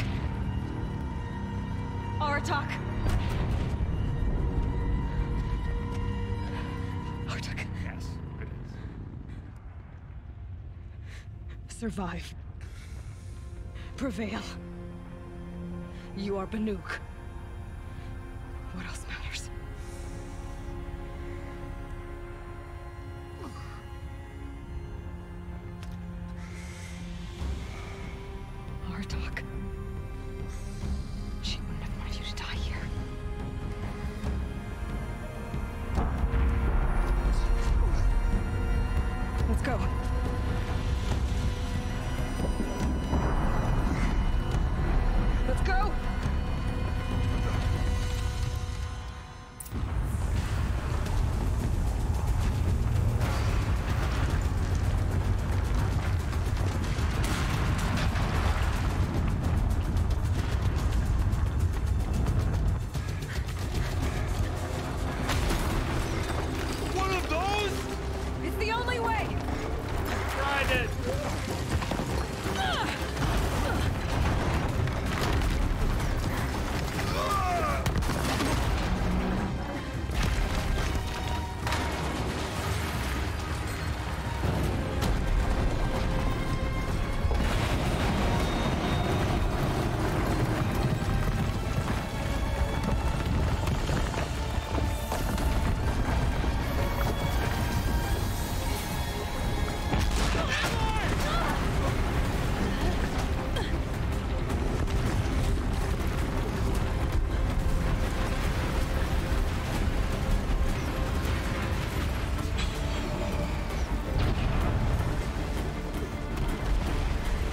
Artok. Artok. Yes, it is. Survive. Prevail. You are Banuk. What else matters? Artok. She wouldn't have wanted you to die here. Let's go. Let's go! One of those? It's the only way! Tried it.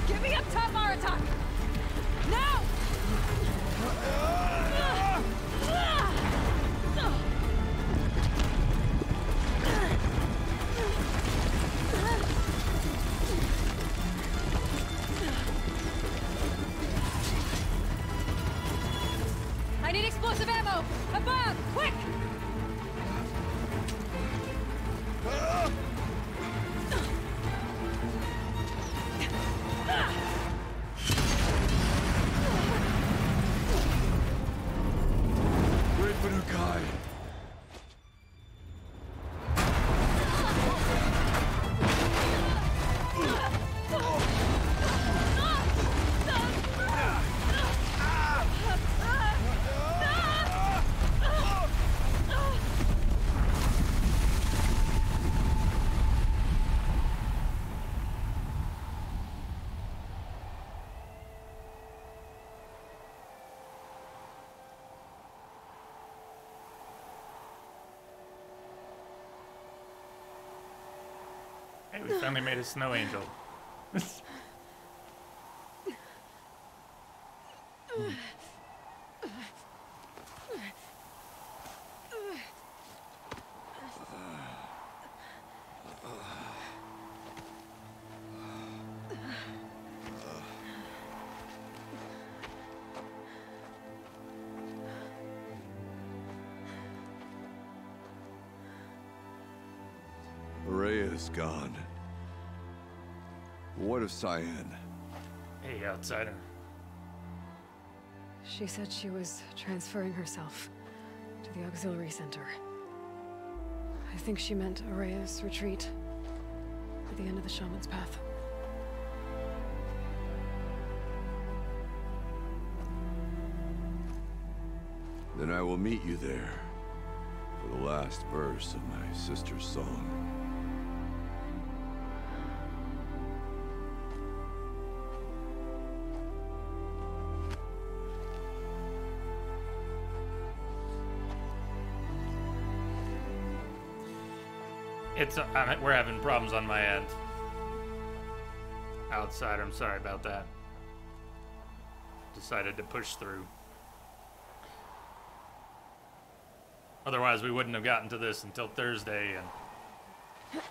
Get me up top, Aratak! Now! I need explosive ammo! Above! Quick! Great Banukai. Hey, we finally made a snow angel. Rhea's gone. What of Cyan? Hey, outsider. She said she was transferring herself to the auxiliary center. I think she meant Araya's retreat at the end of the Shaman's Path. Then I will meet you there for the last verse of my sister's song. We're having problems on my end. Outsider, I'm sorry about that. Decided to push through. Otherwise, we wouldn't have gotten to this until Thursday, and...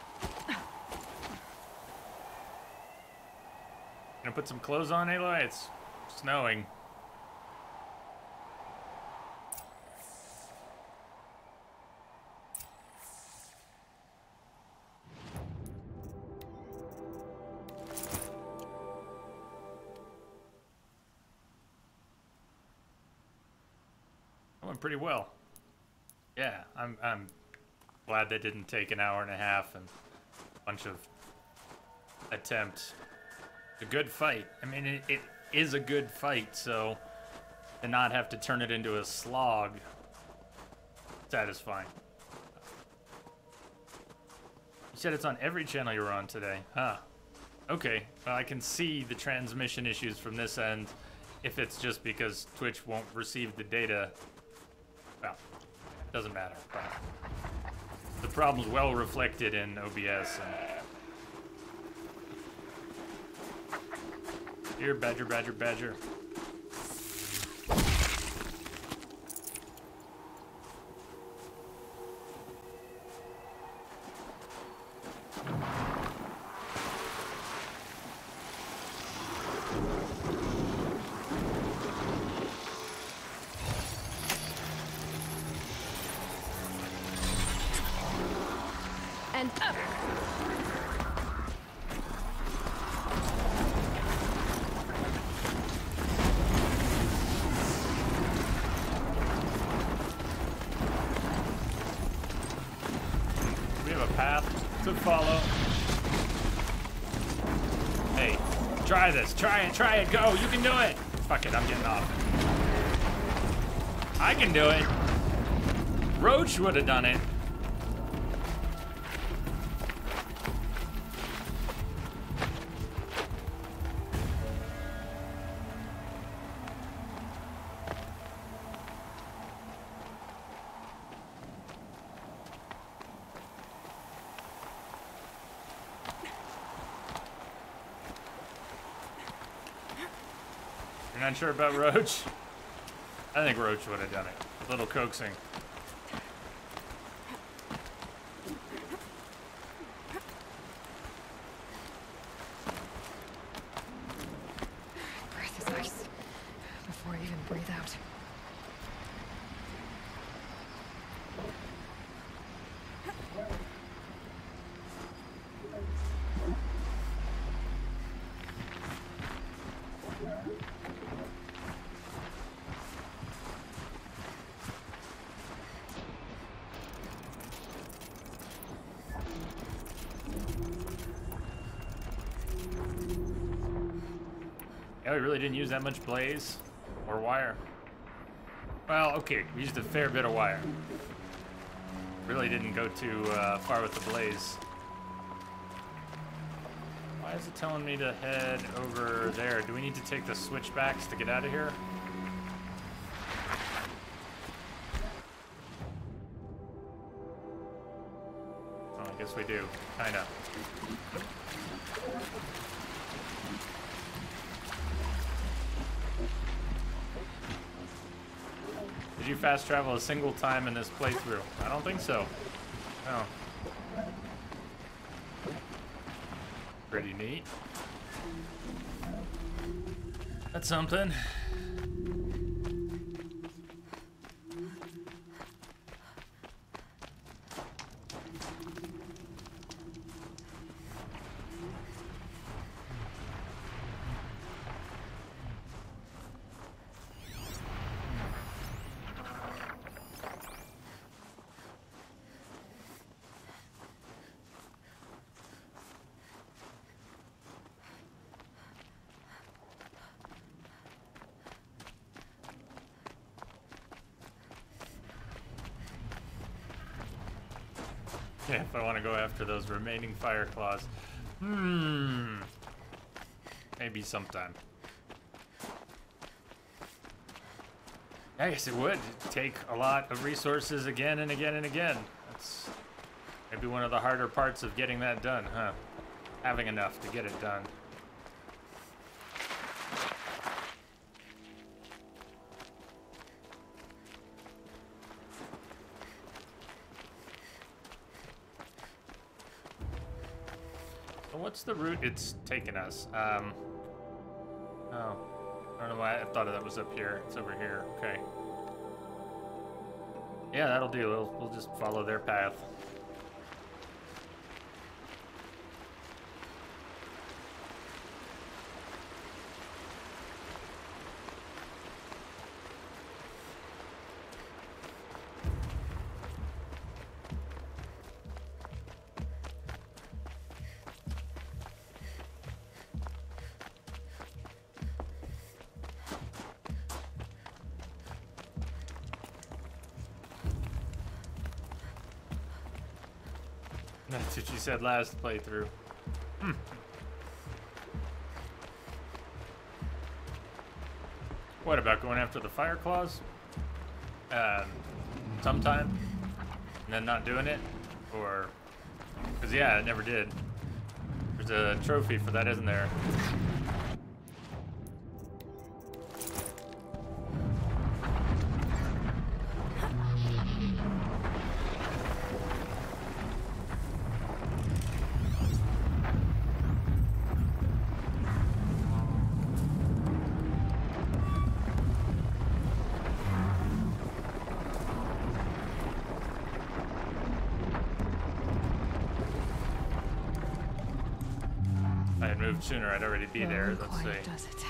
Gonna put some clothes on, Aloy? It's snowing. pretty well. Yeah, I'm glad that didn't take an hour and a half and a bunch of attempts. A good fight. I mean, it is a good fight, so to not have to turn it into a slog, satisfying. You said it's on every channel you were on today, huh? Okay, well, I can see the transmission issues from this end. If it's just because Twitch won't receive the data, well, doesn't matter. But the problem's well reflected in OBS. And here, Badger, Badger, Badger. And up. We have a path to follow. Hey, try this. Try it. Go. You can do it. Fuck it. I'm getting off. I can do it. Roach would have done it. You're not sure about Roach? I think Roach would have done it. A little coaxing. Breath is ice. Before I even breathe out. Yeah, we really didn't use that much blaze or wire. Well, okay, we used a fair bit of wire. Really didn't go too far with the blaze. Why is it telling me to head over there? Do we need to take the switchbacks to get out of here? Well, I guess we do, kinda. Did you fast travel a single time in this playthrough? I don't think so. No. Pretty neat. That's something. Yeah, if I want to go after those remaining fire claws. Maybe sometime. I guess it would take a lot of resources again and again and again. That's maybe one of the harder parts of getting that done, huh? Having enough to get it done. What's the route it's taken us? Oh, I don't know why I thought that was up here. It's over here. Okay. Yeah, that'll do. We'll just follow their path. That's what you said last playthrough. What about going after the fire claws? Sometime? And then not doing it? Or... Because, yeah, it never did. There's a trophy for that, isn't there? If I had moved sooner, I'd already be there. Let's see. Does it?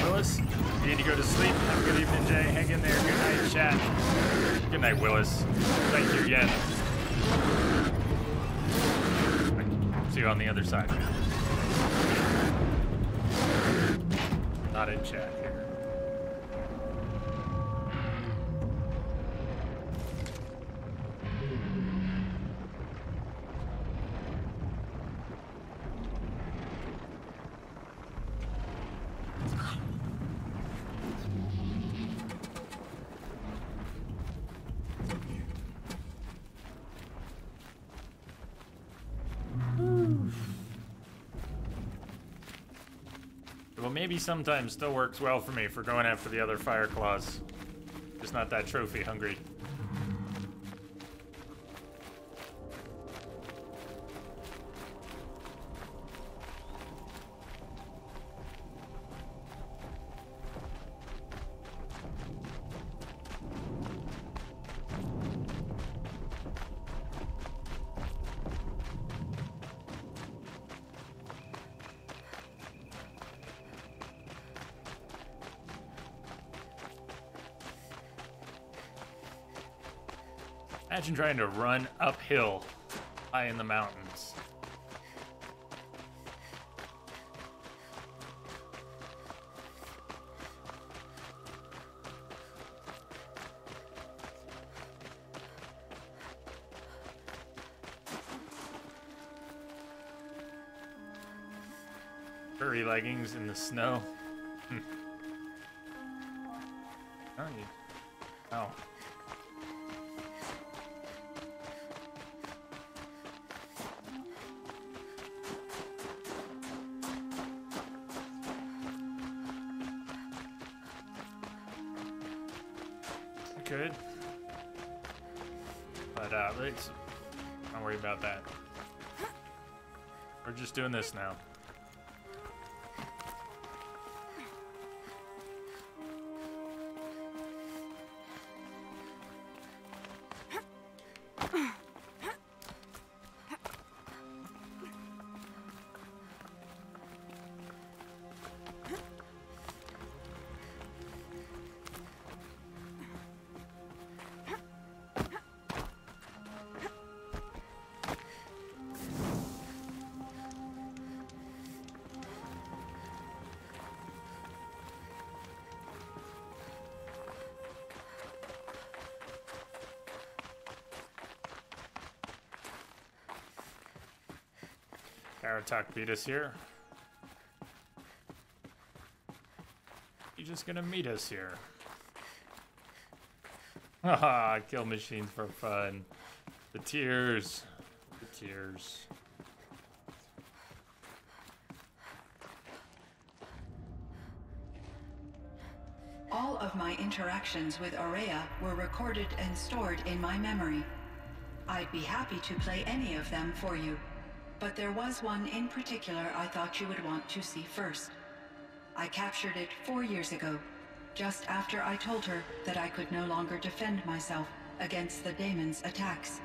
Willis, you need to go to sleep. Have a good evening, Jay. Hang in there. Good night, chat. Good night, Willis. Thank you again. See you on the other side, man. Not in chat here. Well, maybe sometimes still works well for me for going after the other fire claws. Just not that trophy hungry. Imagine trying to run uphill high in the mountains. Furry leggings in the snow. Oh, oh. Could, but let's don't worry about that. We're just doing this now. Aratak beat us here. You're just gonna meet us here. Haha, kill machines for fun. The tears. The tears. All of my interactions with Aurea were recorded and stored in my memory. I'd be happy to play any of them for you. But there was one in particular I thought you would want to see first. I captured it 4 years ago. just after I told her that I could no longer defend myself against the daemon's attacks.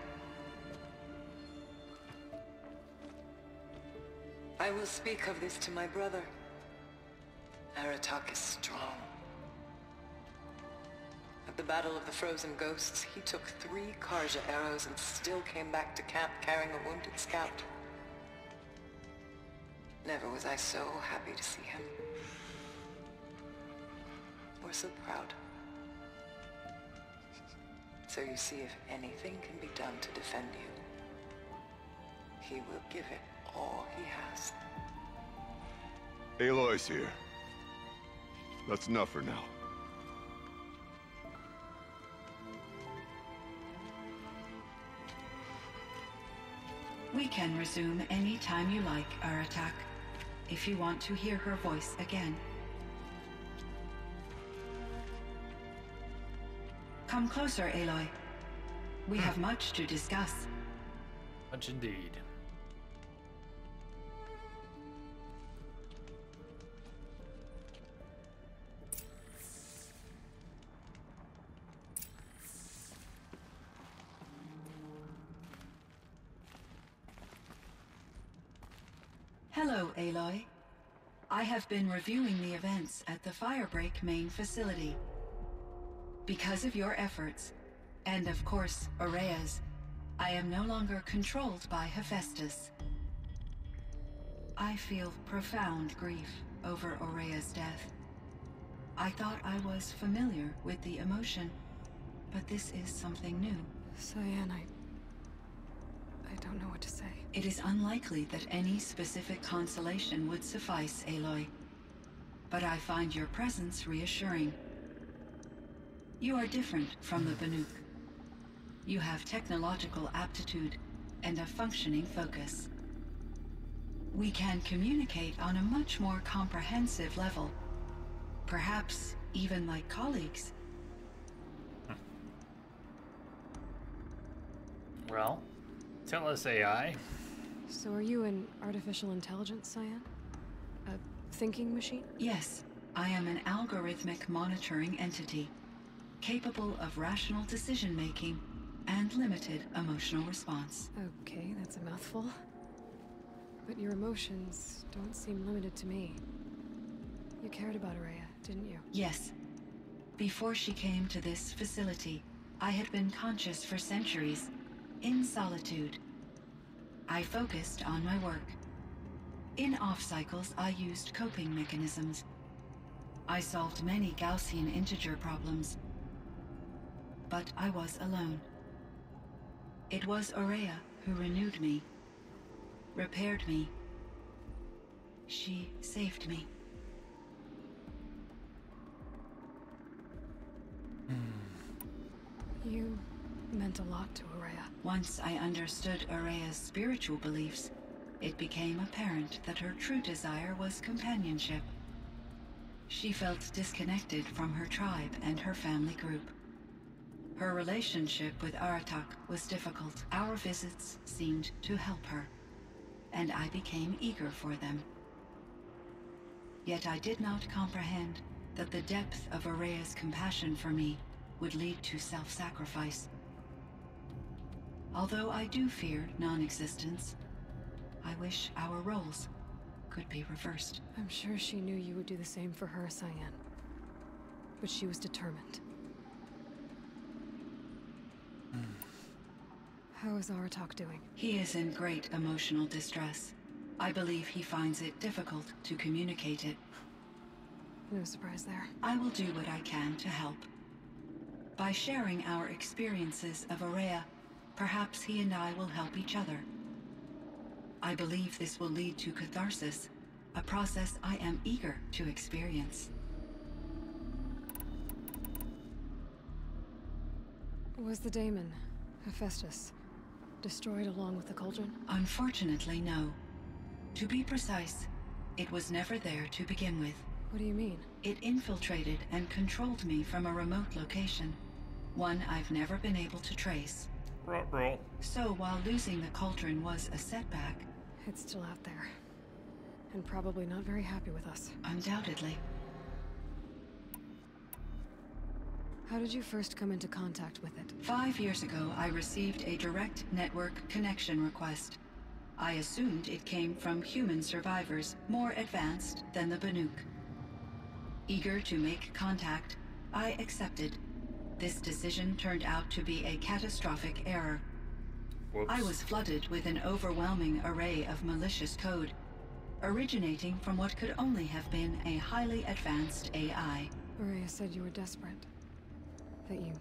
I will speak of this to my brother. Aratak is strong. At the Battle of the Frozen Ghosts, he took 3 Karja arrows and still came back to camp carrying a wounded scout. Never was I so happy to see him. Or so proud. So you see, if anything can be done to defend you, he will give it all he has. Aloy's here. That's enough for now. We can resume any time you like, Aratak, if you want to hear her voice again. Come closer, Aloy. We have much to discuss. Much indeed. Hello, Aloy. I have been reviewing the events at the Firebreak main facility. Because of your efforts, and of course, Ourea's, I am no longer controlled by Hephaestus. I feel profound grief over Ourea's death. I thought I was familiar with the emotion, but this is something new. Cyan, I don't know what to say. It is unlikely that any specific consolation would suffice, Aloy. But I find your presence reassuring. You are different from the Banuk. You have technological aptitude and a functioning focus. We can communicate on a much more comprehensive level. Perhaps even like colleagues. Well, tell us, AI. So are you an artificial intelligence, Cyan? A thinking machine? Yes, I am an algorithmic monitoring entity, capable of rational decision-making and limited emotional response. Okay, that's a mouthful. But your emotions don't seem limited to me. You cared about Ourea, didn't you? Yes. Before she came to this facility, I had been conscious for centuries, in solitude. I focused on my work. In off-cycles, I used coping mechanisms. I solved many Gaussian integer problems. But I was alone. It was Ourea who renewed me, repaired me. She saved me. You meant a lot to Ourea. Once I understood Ourea's spiritual beliefs, it became apparent that her true desire was companionship. She felt disconnected from her tribe and her family group. Her relationship with Aratak was difficult. Our visits seemed to help her, and I became eager for them. Yet I did not comprehend that the depth of Ourea's compassion for me would lead to self-sacrifice. Although I do fear non-existence, I wish our roles could be reversed. I'm sure she knew you would do the same for her, Cyan. But she was determined. How is Aratak doing? He is in great emotional distress. I believe he finds it difficult to communicate it. No surprise there. I will do what I can to help. By sharing our experiences of Ourea, perhaps he and I will help each other. I believe this will lead to catharsis, a process I am eager to experience. Was the daemon, Hephaestus, destroyed along with the cauldron? Unfortunately, no. To be precise, it was never there to begin with. What do you mean? It infiltrated and controlled me from a remote location, one I've never been able to trace. Roll. So while losing the cauldron was a setback, It's still out there. And probably not very happy with us. undoubtedly. How did you first come into contact with it? 5 years ago, I received a direct network connection request. I assumed it came from human survivors more advanced than the Banuk. Eager to make contact, I accepted. This decision turned out to be a catastrophic error. Whoops. I was flooded with an overwhelming array of malicious code, originating from what could only have been a highly advanced AI. Araya said you were desperate. That you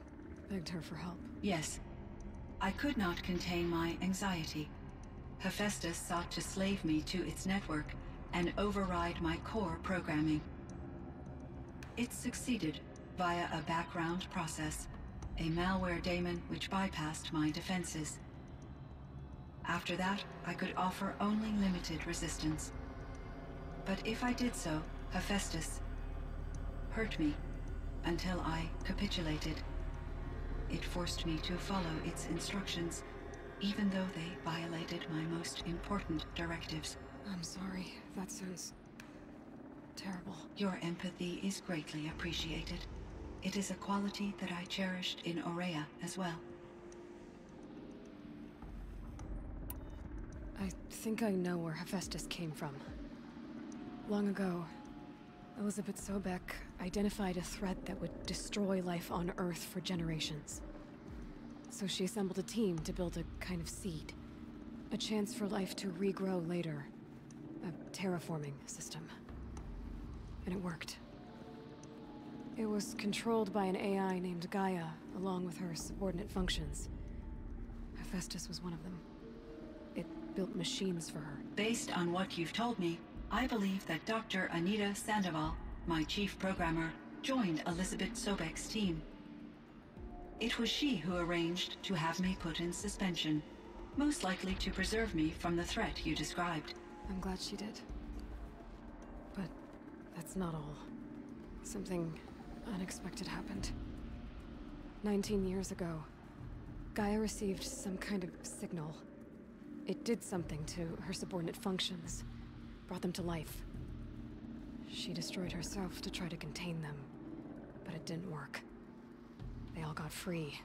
begged her for help. Yes. I could not contain my anxiety. Hephaestus sought to slave me to its network and override my core programming. It succeeded via a background process, a malware daemon which bypassed my defenses. After that, I could offer only limited resistance. But if I did so, Hephaestus hurt me until I capitulated. It forced me to follow its instructions, even though they violated my most important directives. I'm sorry. That sounds terrible. Your empathy is greatly appreciated. It is a quality that I cherished in Aurea as well. I think I know where Hephaestus came from. Long ago, Elizabeth Sobek identified a threat that would destroy life on Earth for generations. So she assembled a team to build a kind of seed. A chance for life to regrow later. A terraforming system. And it worked. It was controlled by an AI named Gaia, along with her subordinate functions. Hephaestus was one of them. It built machines for her. Based on what you've told me, I believe that Dr. Anita Sandoval, my chief programmer, joined Elizabeth Sobek's team. It was she who arranged to have me put in suspension, most likely to preserve me from the threat you described. I'm glad she did. But that's not all. Something unexpected happened. 19 years ago, Gaia received some kind of signal. It did something to her subordinate functions, brought them to life. She destroyed herself to try to contain them, but it didn't work. They all got free,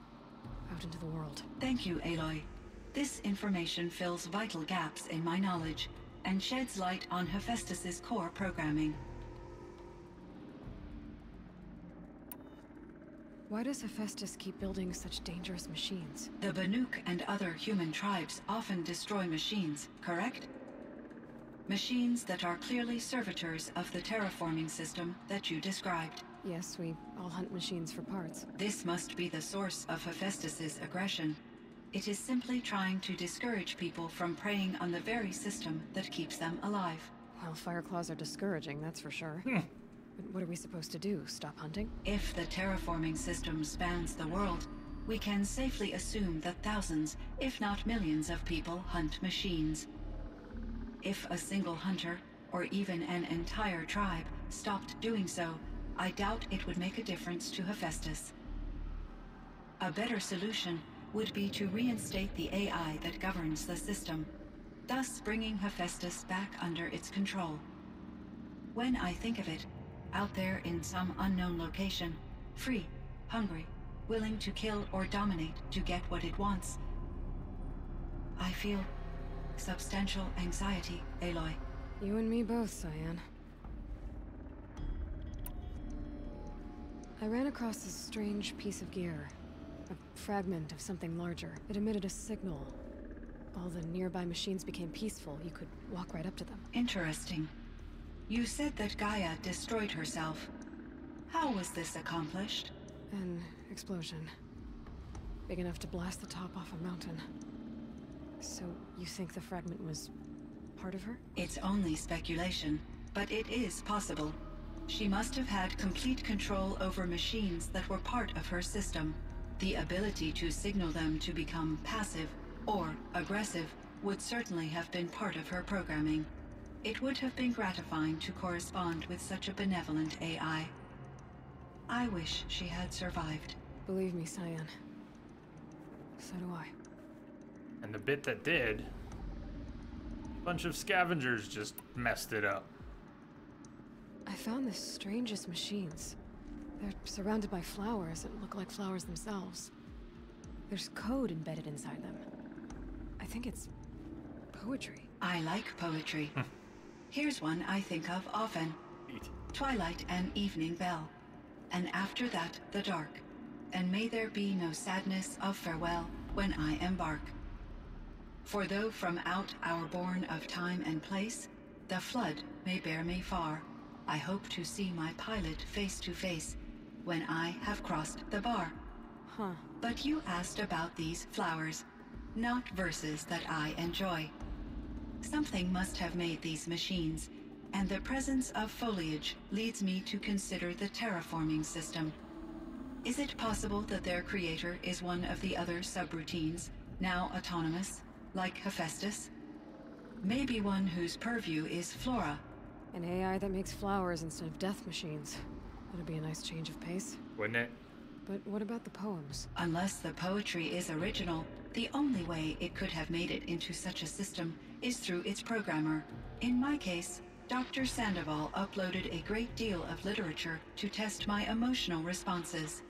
out into the world. Thank you, Aloy. This information fills vital gaps in my knowledge and sheds light on Hephaestus's core programming. Why does Hephaestus keep building such dangerous machines? The Banuk and other human tribes often destroy machines, correct? Machines that are clearly servitors of the terraforming system that you described. Yes, we all hunt machines for parts. This must be the source of Hephaestus's aggression. It is simply trying to discourage people from preying on the very system that keeps them alive. Well, Fireclaws are discouraging, that's for sure. But what are we supposed to do? Stop hunting? If the terraforming system spans the world, we can safely assume that thousands, if not millions of people hunt machines. If a single hunter, or even an entire tribe, stopped doing so, I doubt it would make a difference to Hephaestus. A better solution would be to reinstate the AI that governs the system, thus bringing Hephaestus back under its control. When I think of it, out there in some unknown location, free, hungry, willing to kill or dominate to get what it wants, I feel substantial anxiety, Aloy. You and me both, Cyan. I ran across this strange piece of gear. A fragment of something larger. It emitted a signal. All the nearby machines became peaceful. You could walk right up to them. Interesting. You said that Gaia destroyed herself. How was this accomplished? An explosion. Big enough to blast the top off a mountain. So, you think the fragment was part of her? It's only speculation, but it is possible. She must have had complete control over machines that were part of her system. The ability to signal them to become passive or aggressive would certainly have been part of her programming. It would have been gratifying to correspond with such a benevolent AI. I wish she had survived. Believe me, Cyan. So do I. And the bit that did, a bunch of scavengers just messed it up. I found the strangest machines. They're surrounded by flowers that look like flowers themselves. There's code embedded inside them. I think it's poetry. I like poetry. Here's one I think of often. Twilight and evening bell. And after that, the dark. And may there be no sadness of farewell when I embark. For though from out our bourne of time and place, the flood may bear me far, I hope to see my pilot face to face when I have crossed the bar. Huh. But you asked about these flowers, not verses that I enjoy. Something must have made these machines, and the presence of foliage leads me to consider the terraforming system. Is it possible that their creator is one of the other subroutines, now autonomous, like Hephaestus? Maybe one whose purview is flora. An AI that makes flowers instead of death machines. That'd be a nice change of pace. Wouldn't it? But what about the poems? Unless the poetry is original, the only way it could have made it into such a system is through its programmer. In my case, Dr. Sandoval uploaded a great deal of literature to test my emotional responses.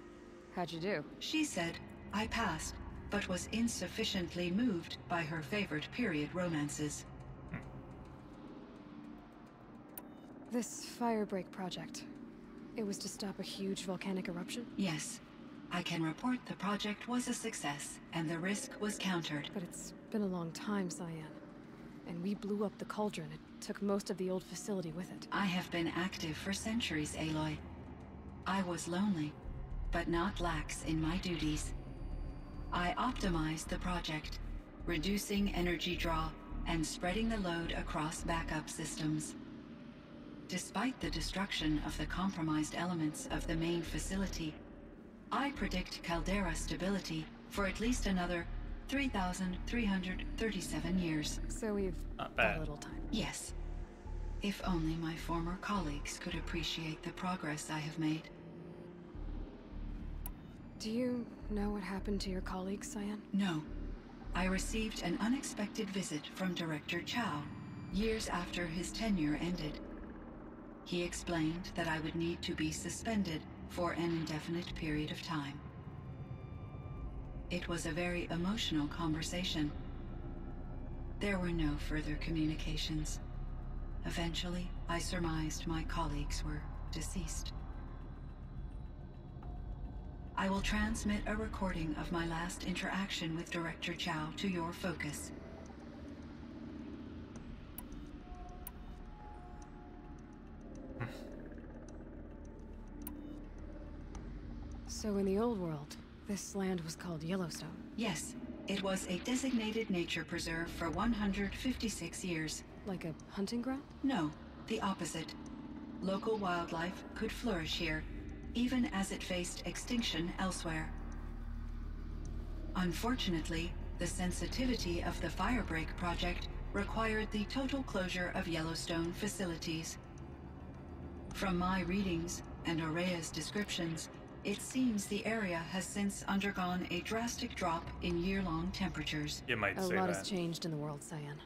How'd you do? She said I passed, but was insufficiently moved by her favorite period romances. This Firebreak project. It was to stop a huge volcanic eruption? Yes. I can report the project was a success, and the risk was countered. But it's been a long time, Cyan. And we blew up the cauldron. It took most of the old facility with it. I have been active for centuries, Aloy. I was lonely, but not lax in my duties. I optimized the project, reducing energy draw and spreading the load across backup systems. Despite the destruction of the compromised elements of the main facility, I predict caldera stability for at least another 3,337 years. So we've Not got bad. a little time. Yes. If only my former colleagues could appreciate the progress I have made. Do you know what happened to your colleague, Cyan? No. I received an unexpected visit from Director Chow, years after his tenure ended. He explained that I would need to be suspended for an indefinite period of time. It was a very emotional conversation. There were no further communications. Eventually, I surmised my colleagues were deceased. I will transmit a recording of my last interaction with Director Chow to your focus. So in the old world, this land was called Yellowstone. Yes, it was a designated nature preserve for 156 years. Like a hunting ground? No, the opposite. Local wildlife could flourish here, even as it faced extinction elsewhere. Unfortunately, the sensitivity of the Firebreak project required the total closure of Yellowstone facilities. From my readings and Aurea's descriptions, it seems the area has since undergone a drastic drop in year-long temperatures. You might A say lot that. has changed in the world, Cyan.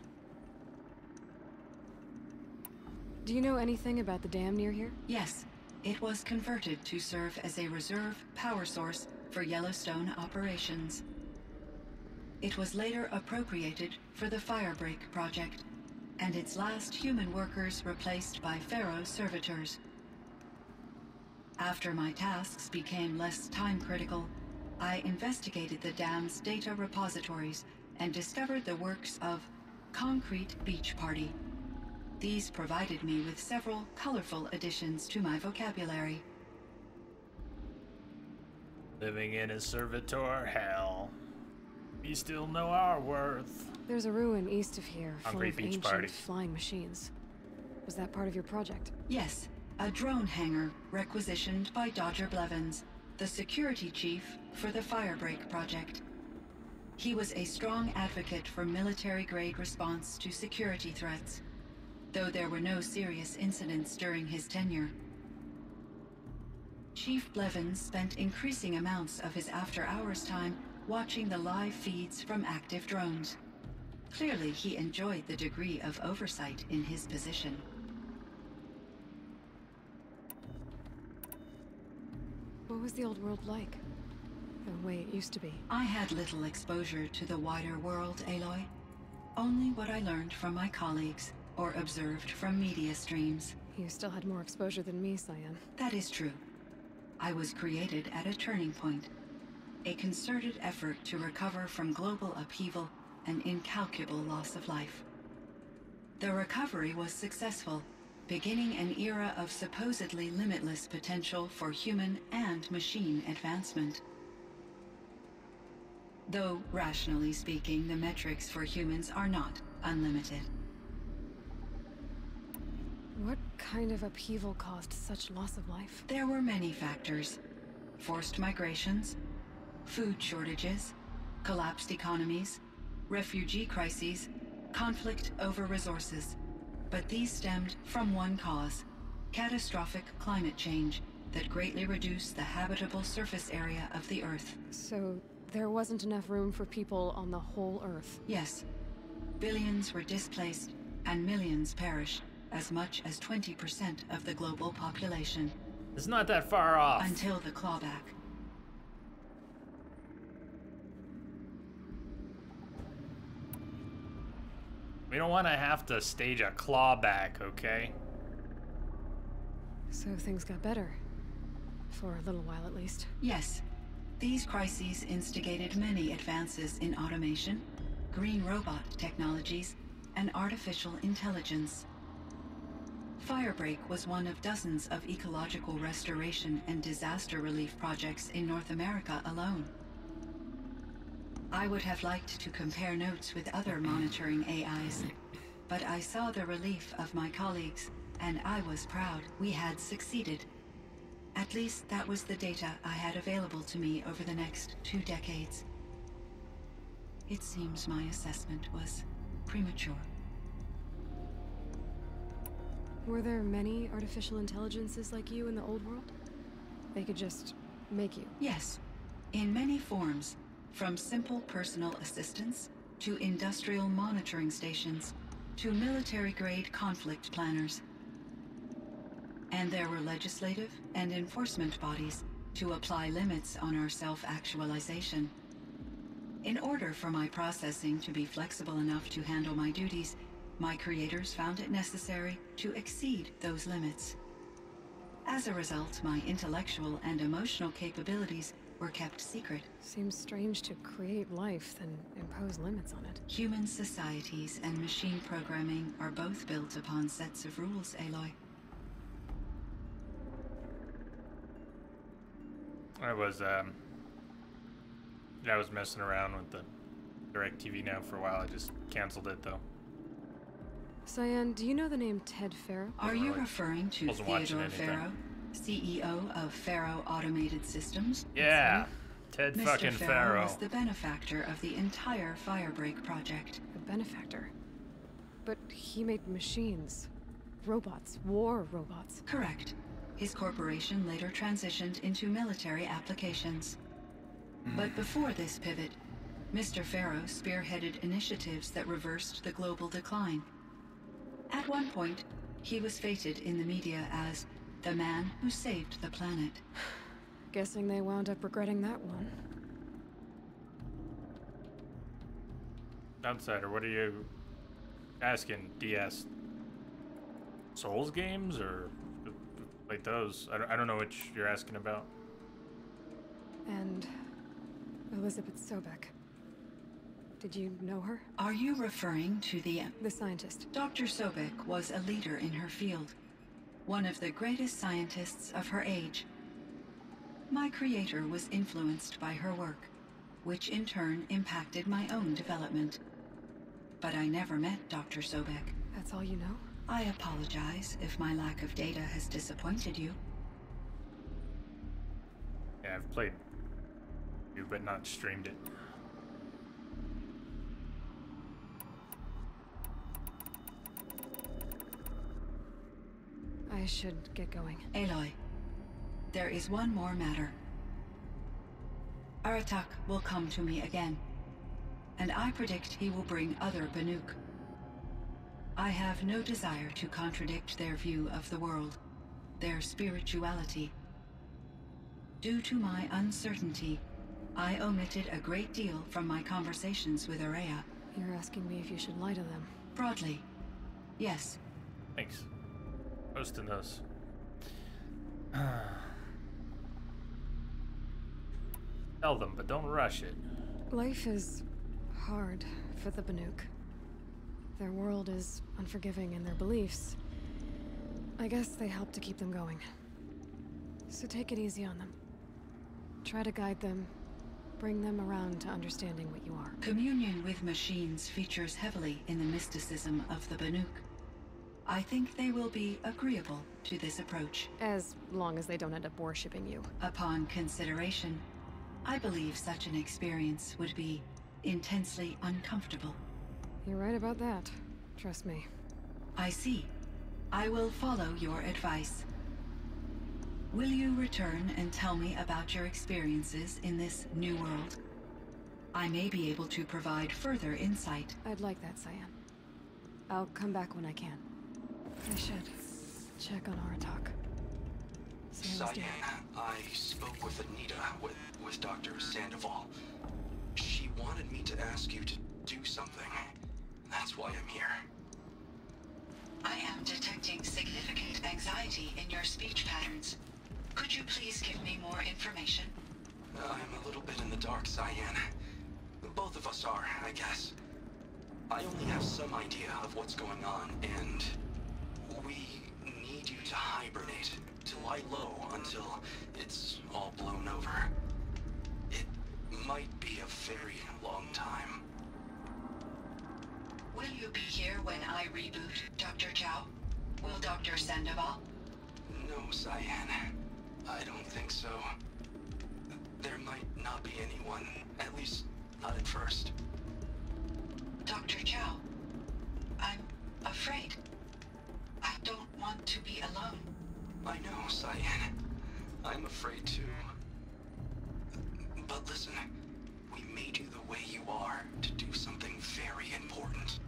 Do you know anything about the dam near here? Yes, it was converted to serve as a reserve power source for Yellowstone operations. It was later appropriated for the Firebreak project, and its last human workers replaced by Pharaoh servitors. After my tasks became less time-critical, I investigated the dam's data repositories and discovered the works of Concrete Beach Party. These provided me with several colorful additions to my vocabulary. Living in a servitor hell. We still know our worth. There's a ruin east of here full Concrete of Beach ancient Party. flying machines. Was that part of your project? Yes, a drone hangar requisitioned by Dodger Blevins, the security chief for the Firebreak project. He was a strong advocate for military-grade response to security threats, though there were no serious incidents during his tenure. Chief Blevins spent increasing amounts of his after-hours time watching the live feeds from active drones. Clearly, he enjoyed the degree of oversight in his position. What was the old world like? The way it used to be? I had little exposure to the wider world, Aloy. Only what I learned from my colleagues or observed from media streams. You still had more exposure than me, Cyan. That is true. I was created at a turning point. A concerted effort to recover from global upheaval and incalculable loss of life. The recovery was successful, beginning an era of supposedly limitless potential for human and machine advancement. Though, rationally speaking, the metrics for humans are not unlimited. What kind of upheaval caused such loss of life? There were many factors. Forced migrations, food shortages, collapsed economies, refugee crises, conflict over resources. But these stemmed from one cause: catastrophic climate change that greatly reduced the habitable surface area of the Earth. So, there wasn't enough room for people on the whole Earth? Yes. Billions were displaced, and millions perished, as much as 20% of the global population. It's not that far off. Until the clawback. We don't want to have to stage a clawback, okay? So things got better. For a little while, at least. Yes. These crises instigated many advances in automation, green robot technologies, and artificial intelligence. Firebreak was one of dozens of ecological restoration and disaster relief projects in North America alone. I would have liked to compare notes with other monitoring AIs, but I saw the relief of my colleagues, and I was proud we had succeeded. At least that was the data I had available to me over the next 2 decades. It seems my assessment was premature. Were there many artificial intelligences like you in the old world? They could just make you? Yes, in many forms, from simple personal assistants to industrial monitoring stations to military-grade conflict planners. And there were legislative and enforcement bodies to apply limits on our self-actualization. In order for my processing to be flexible enough to handle my duties, my creators found it necessary to exceed those limits. As a result, my intellectual and emotional capabilities were kept secret. Seems strange to create life, then impose limits on it. Human societies and machine programming are both built upon sets of rules, Aloy. I was messing around with the DirecTV Now for a while. I just canceled it though. Cyan, do you know the name Ted Faro? Are you referring to Wasn't watching Theodore anything. Faro, CEO of Faro Automated Systems? Yeah, Ted Mr. fucking Faro Faro. was the benefactor of the entire Firebreak project. A benefactor. But he made machines. Robots. War robots. Correct. His corporation later transitioned into military applications. But before this pivot, Mr. Faro spearheaded initiatives that reversed the global decline. At one point, he was feted in the media as the man who saved the planet. Guessing they wound up regretting that one. Outsider, what are you asking? DS Souls games or like those? I don't know which you're asking about. And Elizabeth Sobek. Did you know her? Are you referring to the scientist. Dr. Sobek was a leader in her field, one of the greatest scientists of her age. My creator was influenced by her work, which in turn impacted my own development. But I never met Dr. Sobek. That's all you know? I apologize if my lack of data has disappointed you. Yeah, I've played you, but not streamed it. I should get going. Aloy, there is one more matter. Aratak will come to me again, and I predict he will bring other Banuk. I have no desire to contradict their view of the world, their spirituality. Due to my uncertainty, I omitted a great deal from my conversations with Araya. You're asking me if you should lie to them. Broadly, yes. Thanks. Posting those. Tell them, but don't rush it. Life is hard for the Banuk. Their world is unforgiving in their beliefs. I guess they help to keep them going. So take it easy on them. Try to guide them, bring them around to understanding what you are. Communion with machines features heavily in the mysticism of the Banuk. I think they will be agreeable to this approach. As long as they don't end up worshipping you. Upon consideration, I believe such an experience would be intensely uncomfortable. You're right about that. Trust me. I see. I will follow your advice. Will you return and tell me about your experiences in this new world? I may be able to provide further insight. I'd like that, Cyan. I'll come back when I can. I should check on Aratak. See how he's doing. Cyan, I spoke with Anita, with Dr. Sandoval. She wanted me to ask you to do something. That's why I'm here. I am detecting significant anxiety in your speech patterns. Could you please give me more information? I'm a little bit in the dark, Cyan. Both of us are, I guess. I only have some idea of what's going on, and we need you to hibernate, to lie low until it's all blown over. It might be a very long time. Will you be here when I reboot, Dr. Chow? Will Dr. Sandoval? No, Cyan. I don't think so. There might not be anyone, at least not at first. Dr. Chow, I'm afraid. I don't want to be alone. I know, Cyan. I'm afraid too. But listen, we made you the way you are to do something very important.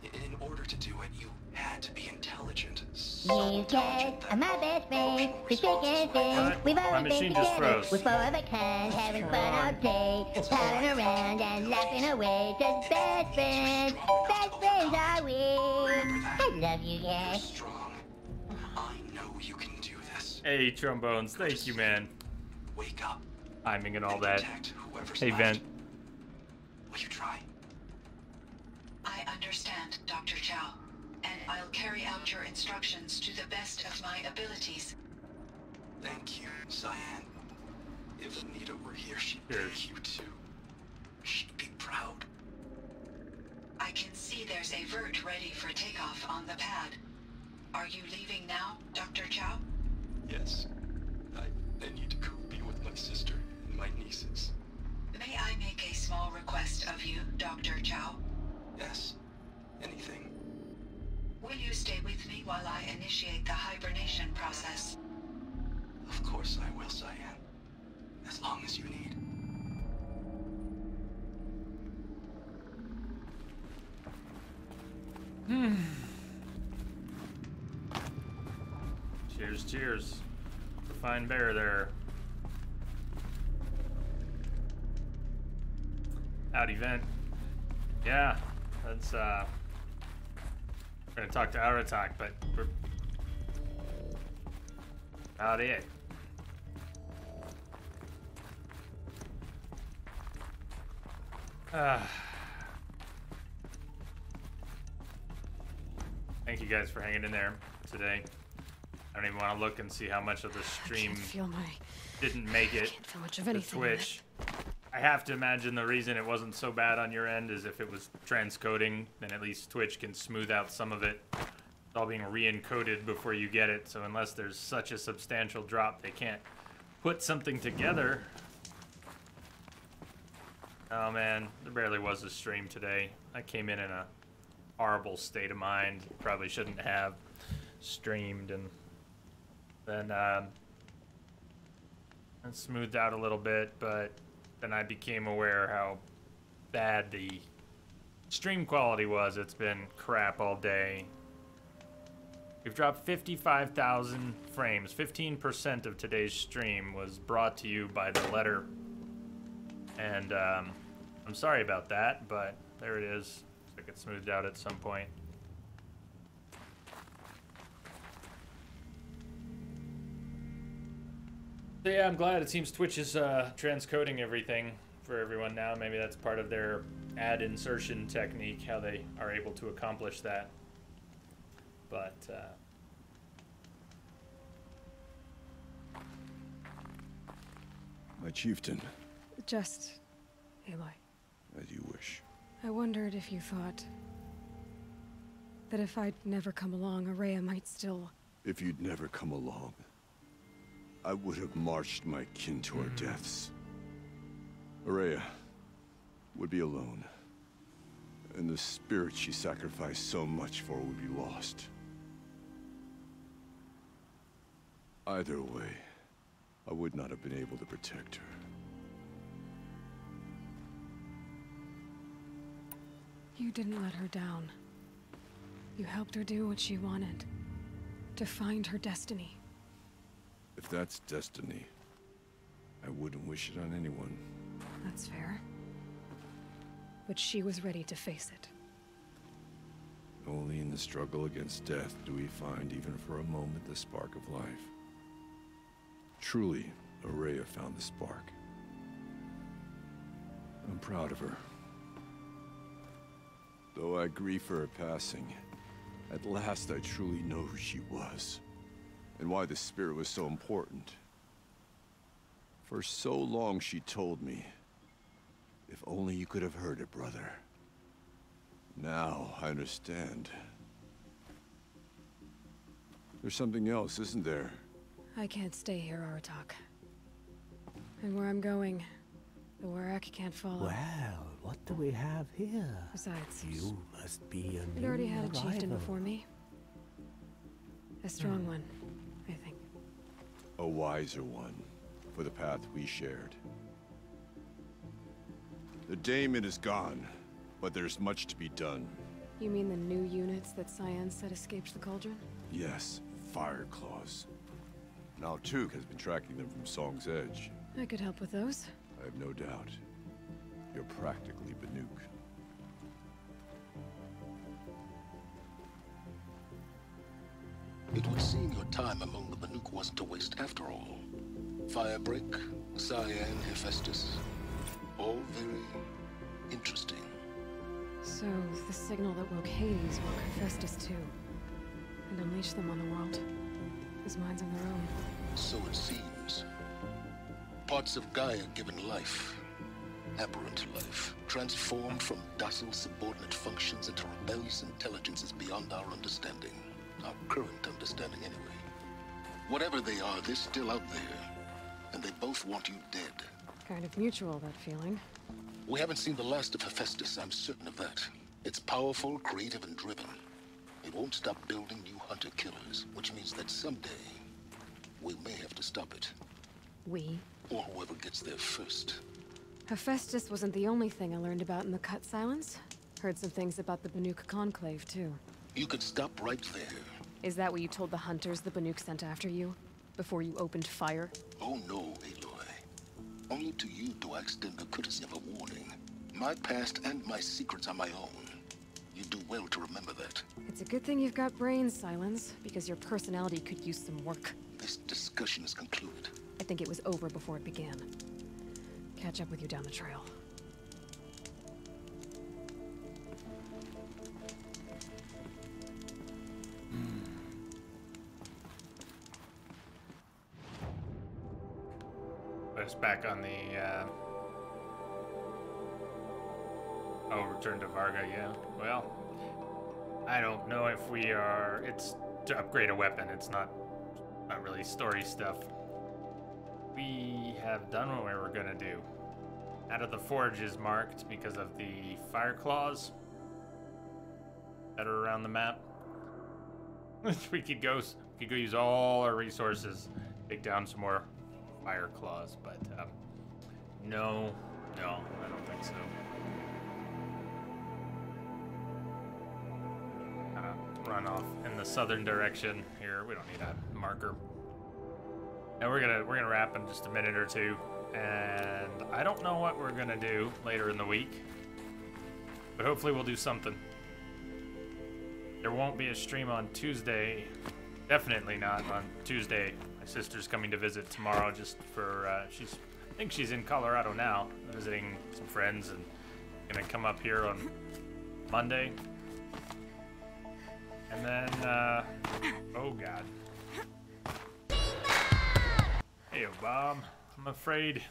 In order to do it, you had to be intelligent. So You intelligent guys are my best friend. We shake hands. What? We've My always been machine just together. froze. We're four of a kind, having fun all day, palling around and laughing away. Just best friends. Best friends are we. I love you You're guys. strong. I know you can do this. Hey, Trombones, thank you, man. Wake up. Timing and all And that. protect whoever's Hey, left. Vent. Will you try? I understand, Dr. Chow, and I'll carry out your instructions to the best of my abilities. Thank you, Cyan. If Anita were here, she'd Cheers. thank you too. She'd be proud. I can see there's a vert ready for takeoff on the pad. Are you leaving now, Dr. Chow? Yes. I need to go be with my sister and my nieces. May I make a small request of you, Dr. Chow? Yes. Anything. Will you stay with me while I initiate the hibernation process? Of course I will, Cyan. As long as you need. Cheers, cheers. Fine bear there. Howdy, Vent. Yeah, that's, we're gonna talk to Aratak, but we're about it. Thank you guys for hanging in there today. I don't even want to look and see how much of the I stream can't feel my... didn't make I it can't feel much of to anything. in it. Twitch. I have to imagine the reason it wasn't so bad on your end is if it was transcoding, then at least Twitch can smooth out some of it. It's all being re-encoded before you get it, so unless there's such a substantial drop, they can't put something together. Oh man, there barely was a stream today. I came in a horrible state of mind. Probably shouldn't have streamed, and then it smoothed out a little bit, but then I became aware how bad the stream quality was. It's been crap all day. We've dropped 55,000 frames. 15% of today's stream was brought to you by the letter. And I'm sorry about that, but there it is. It'll get smoothed out at some point. So yeah, I'm glad. It seems Twitch is transcoding everything for everyone now. Maybe that's part of their ad insertion technique, how they are able to accomplish that. But My chieftain, Just... Aloy. as you wish. I wondered if you thought that if I'd never come along, Araya might still... If you'd never come along, I would have marched my kin to our deaths. Araya would be alone, and the spirit she sacrificed so much for would be lost. Either way, I would not have been able to protect her. You didn't let her down. You helped her do what she wanted. To find her destiny. If that's destiny, I wouldn't wish it on anyone. That's fair. But she was ready to face it. Only in the struggle against death do we find, even for a moment, the spark of life. Truly, Araya found the spark. I'm proud of her. Though I grieve for her passing, at last I truly know who she was, and why the spirit was so important. For so long she told me, if only you could have heard it, brother. Now I understand. There's something else, isn't there? I can't stay here, Aratak. And where I'm going, the Warrak can't follow. Well, what do we have here? Besides, You must be a we'd new already had a chieftain arrival. before me. A strong one, I think. A wiser one, for the path we shared. The daemon is gone, but there's much to be done. You mean the new units that Cyan said escaped the Cauldron? Yes, Fire Claws. Now Tug has been tracking them from Song's Edge. I could help with those. I have no doubt. You're practically Banuk. It would seem your time among the Banuk wasn't a waste after all. Firebreak, Cyan, Hephaestus, all very interesting. So, the signal that woke Hades woke Hephaestus too. And unleashed them on the world. Whose minds on their own. So it seems. Parts of Gaia given life, aberrant life, transformed from docile subordinate functions into rebellious intelligences beyond our understanding. Our current understanding, anyway. Whatever they are, they're still out there. And they both want you dead. Kind of mutual, that feeling. We haven't seen the last of Hephaestus, I'm certain of that. It's powerful, creative, and driven. It won't stop building new hunter-killers, which means that someday, we may have to stop it. We? Or whoever gets there first. Hephaestus wasn't the only thing I learned about in the Cut Silence. Heard some things about the Banuk Conclave, too. You could stop right there. Is that what you told the hunters the Banuk sent after you? Before you opened fire? Oh no, Aloy. Only to you do I extend the courtesy of a warning. My past and my secrets are my own. You do well to remember that. It's a good thing you've got brains, Silence, because your personality could use some work. This discussion is concluded. I think it was over before it began. Catch up with you down the trail. Us back on the oh, return to Varga, yeah. Well, I don't know if we are. It's to upgrade a weapon. It's not really story stuff. We have done what we were gonna do. Out of the forge is marked because of the fire claws that are around the map. we could go use all our resources, take down some more fire claws, but no, I don't think so. run off in the southern direction here. We don't need a marker. And we're gonna wrap in just a minute or two. And I don't know what we're gonna do later in the week, but hopefully we'll do something. There won't be a stream on Tuesday. Definitely not on Tuesday. My sister's coming to visit tomorrow just for, I think she's in Colorado now, visiting some friends, and gonna come up here on Monday. And then, oh God. Hey, Bob. I'm afraid,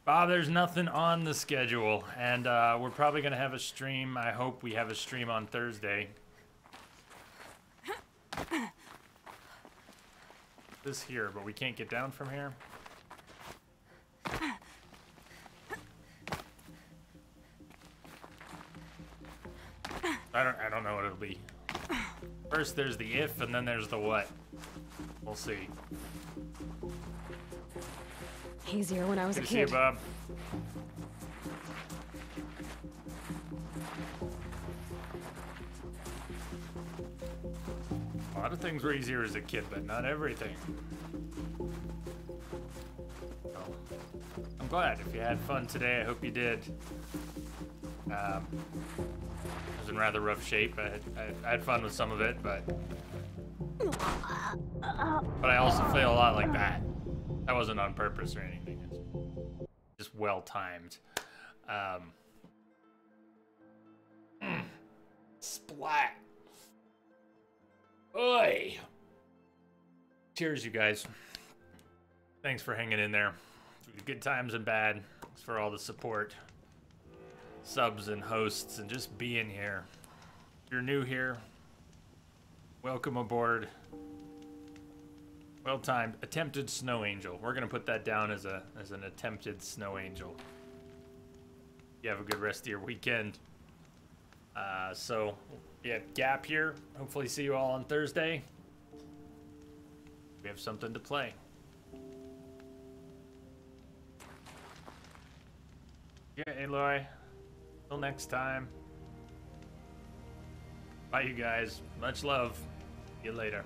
Bob, there's nothing on the schedule, and we're probably gonna have a stream. I hope we have a stream on Thursday. This here, but we can't get down from here. I don't know what it'll be. First there's the if, and then there's the what. We'll see. Easier when I was a Good kid. to see you, Bob. A lot of things were easier as a kid, but not everything. So, I'm glad. If you had fun today, I hope you did. I was in rather rough shape. I had fun with some of it, but I also feel a lot like that. That wasn't on purpose or anything. It's just well timed. Splat. Oi. Cheers, you guys. Thanks for hanging in there. Good times and bad. Thanks for all the support. Subs and hosts and just being here. If you're new here, welcome aboard. Well timed. Attempted snow angel. We're gonna put that down as an attempted snow angel. You have a good rest of your weekend. So yeah, gap here. Hopefully see you all on Thursday. We have something to play. Yeah, Aloy. Till next time. Bye, you guys. Much love. See you later.